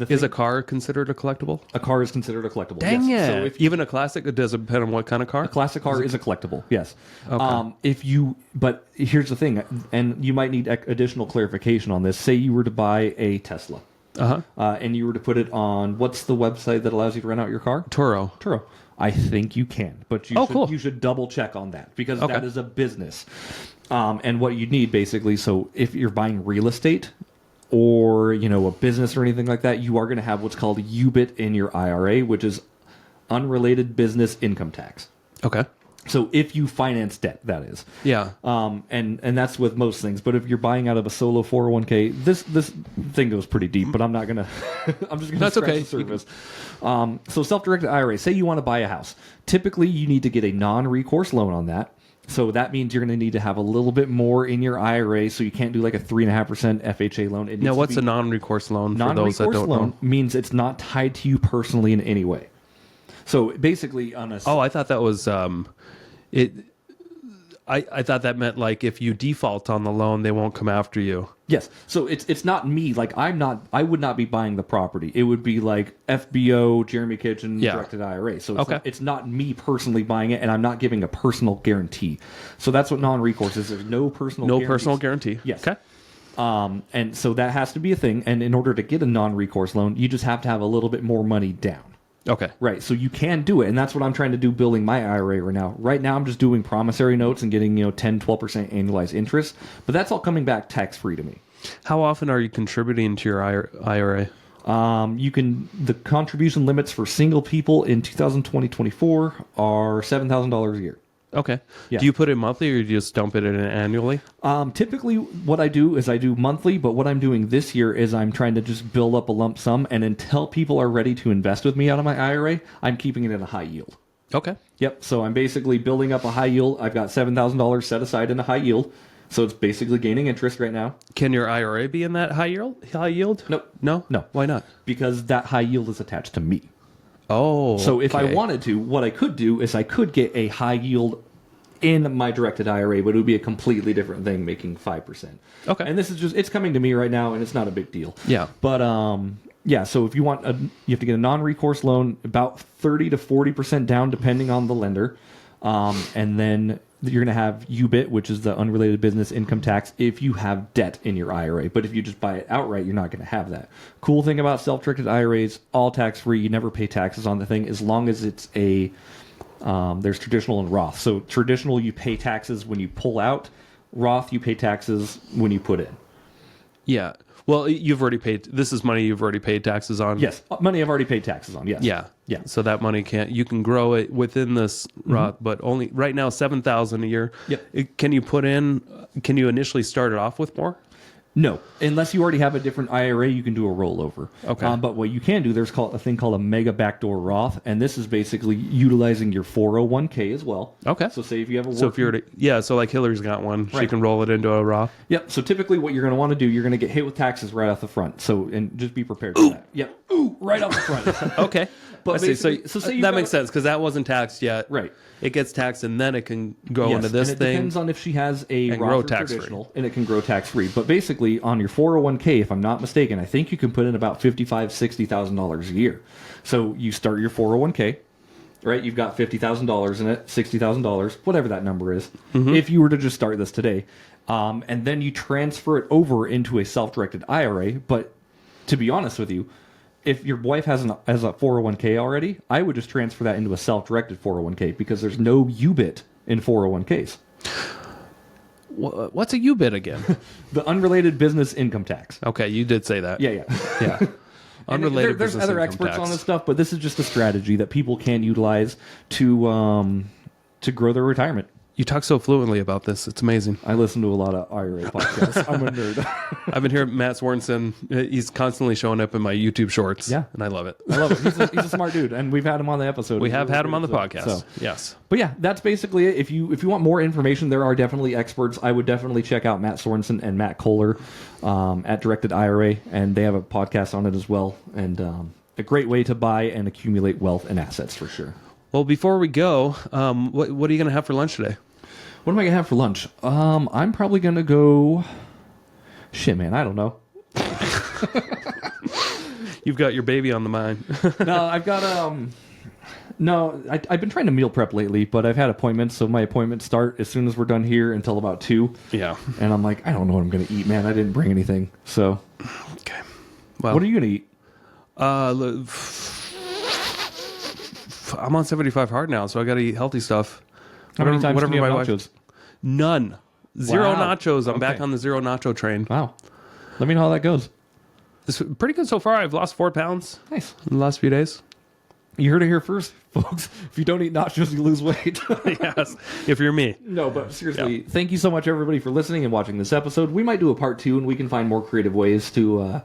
Is a car considered a collectible? A car is considered a collectible. Dang yes. it. So if even a classic, it does depend on what kind of car? A classic car is a collectible, yes. Okay. But here's the thing, and you might need additional clarification on this. Say you were to buy a Tesla, and you were to put it on, what's the website that allows you to rent out your car? Turo. I think you can, but you should double check on that, because that is a business. And what you need, basically, so if you're buying real estate, or a business or anything like that, you are going to have what's called UBIT in your IRA, which is unrelated business income tax. Okay. So if you finance debt, that is. Yeah. And that's with most things. But if you're buying out of a solo 401k, this thing goes pretty deep, but I'm not going to, I'm just going to scratch the surface. So self-directed IRA, say you want to buy a house. Typically, you need to get a non-recourse loan on that. So that means you're going to need to have a little bit more in your IRA. So you can't do like a 3.5% FHA loan. Now, what's a non-recourse loan for those that don't know? Non-recourse loan means it's not tied to you personally in any way. So basically on a... Oh, I thought that was... I thought that meant like if you default on the loan, they won't come after you. Yes. So it's not me. Like I would not be buying the property. It would be like FBO, Jeremy Kitchen, directed IRA. So it's not me personally buying it, and I'm not giving a personal guarantee. So that's what non-recourse is. There's no personal guarantees. Personal guarantee. Yes. Okay. And so that has to be a thing. And in order to get a non-recourse loan, you just have to have a little bit more money down. Okay. Right. So you can do it. And that's what I'm trying to do building my IRA right now. Right now, I'm just doing promissory notes and getting, 10, 12% annualized interest. But that's all coming back tax-free to me. How often are you contributing to your IRA? The contribution limits for single people in 2024 are $7,000 a year. Okay. Yeah. Do you put it monthly or do you just dump it in annually? Typically, what I do is I do monthly, but what I'm doing this year is I'm trying to just build up a lump sum, and until people are ready to invest with me out of my IRA, I'm keeping it in a high yield. Okay. Yep. So I'm basically building up a high yield. I've got $7,000 set aside in a high yield, so it's basically gaining interest right now. Can your IRA be in that high yield? Nope. No? Why not? Because that high yield is attached to me. Oh, so if I wanted to, what I could do is I could get a high yield in my directed IRA, but it would be a completely different thing, making 5%. Okay. And this is just, it's coming to me right now, and it's not a big deal. Yeah. But, so if you want, you have to get a non-recourse loan, about 30 to 40% down, depending on the lender. And then you're going to have UBIT, which is the unrelated business income tax, if you have debt in your IRA. But if you just buy it outright, you're not going to have that. Cool thing about self-directed IRAs, all tax-free. You never pay taxes on the thing as long as it's there's traditional and Roth. So traditional, you pay taxes when you pull out. Roth, you pay taxes when you put in. Yeah. Well, you've already paid. This is money you've already paid taxes on. Yes, money I've already paid taxes on. Yes. Yeah. Yeah. So that money you can grow it within this Roth, but only right now $7,000 a year. Yep. Can you initially start it off with more? No, unless you already have a different IRA, you can do a rollover. Okay. But what you can do, there's a thing called a mega backdoor Roth, and this is basically utilizing your 401k as well. Okay. So say if you have a so if you're so like Hillary's got one, she can roll it into a Roth. Yep. So typically, what you're going to want to do, you're going to get hit with taxes right off the front. So and just be prepared for that. Yep. Ooh, right off the front. Okay. But so say that makes sense because that wasn't taxed yet. Right. It gets taxed and then it can go into this and it thing. Depends on if she has a and Roth grow or tax-free. traditional, and it can grow tax free. But basically, on your 401k, if I'm not mistaken, I think you can put in about $60,000 a year. So you start your 401k, right? You've got $50,000 in it, $60,000, whatever that number is. Mm-hmm. If you were to just start this today, and then you transfer it over into a self-directed IRA. But to be honest with you, if your wife has a 401k already, I would just transfer that into a self-directed 401k because there's no UBIT in 401ks. What's a UBIT again? The unrelated business income tax. Okay, you did say that. Yeah. Unrelated there's business other income experts tax. on this stuff, but this is just a strategy that people can utilize to grow their retirement. You talk so fluently about this. It's amazing. I listen to a lot of IRA podcasts. I'm a nerd. I've been hearing Matt Swarnson. He's constantly showing up in my YouTube shorts. Yeah. And I love it. I love it. He's a smart dude, and we've had him on the episode. We have had him on the podcast. So. Yes. But yeah, that's basically it. If you want more information, there are definitely experts. I would definitely check out Matt Sorensen and Matt Kohler at Directed IRA, and they have a podcast on it as well. And a great way to buy and accumulate wealth and assets for sure. Well, before we go, what are you going to have for lunch today? What am I going to have for lunch? I'm probably going to go... Shit, man, I don't know. You've got your baby on the mind. No, I've got... No, I've been trying to meal prep lately, but I've had appointments, so my appointments start as soon as we're done here until about 2. Yeah. And I'm like, I don't know what I'm going to eat, man. I didn't bring anything, so... Okay. Well, what are you going to eat? I'm on 75 hard now, so I got to eat healthy stuff. How many times whatever do you have my nachos? wife, none. Zero Wow. nachos. I'm Okay. back on the zero nacho train. Wow. Let me know how that goes. It's pretty good so far. I've lost 4 pounds Nice. in the last few days. You heard it here first, folks. If you don't eat nachos, you lose weight. Yes, if you're me. No, but seriously, thank you so much, everybody, for listening and watching this episode. We might do a part 2, and we can find more creative ways to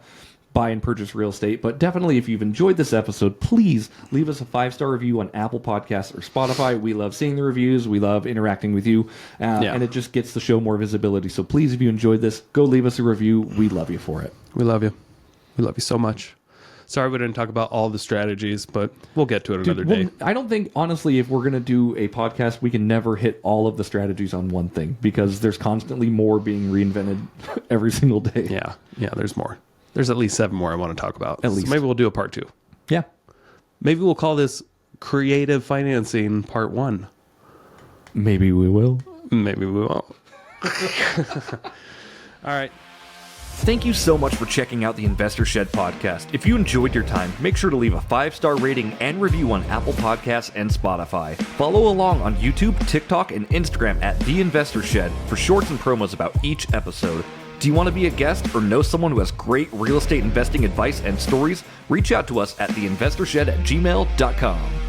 buy and purchase real estate. But definitely, if you've enjoyed this episode, please leave us a 5-star review on Apple Podcasts or Spotify. We love seeing the reviews. We love interacting with you. And it just gets the show more visibility. So please, if you enjoyed this, go leave us a review. We love you for it. We love you. We love you so much. Sorry we didn't talk about all the strategies, but we'll get to it another day. I don't think, honestly, if we're going to do a podcast, we can never hit all of the strategies on one thing because there's constantly more being reinvented every single day. Yeah, there's more. There's at least 7 more I want to talk about. At least. So maybe we'll do a part 2. Yeah. Maybe we'll call this Creative Financing Part 1. Maybe we will. Maybe we won't. All right. Thank you so much for checking out the Investor Shed podcast. If you enjoyed your time, make sure to leave a 5-star rating and review on Apple Podcasts and Spotify. Follow along on YouTube, TikTok, and Instagram at The Investor Shed for shorts and promos about each episode. Do you want to be a guest or know someone who has great real estate investing advice and stories? Reach out to us at theinvestorshed@gmail.com.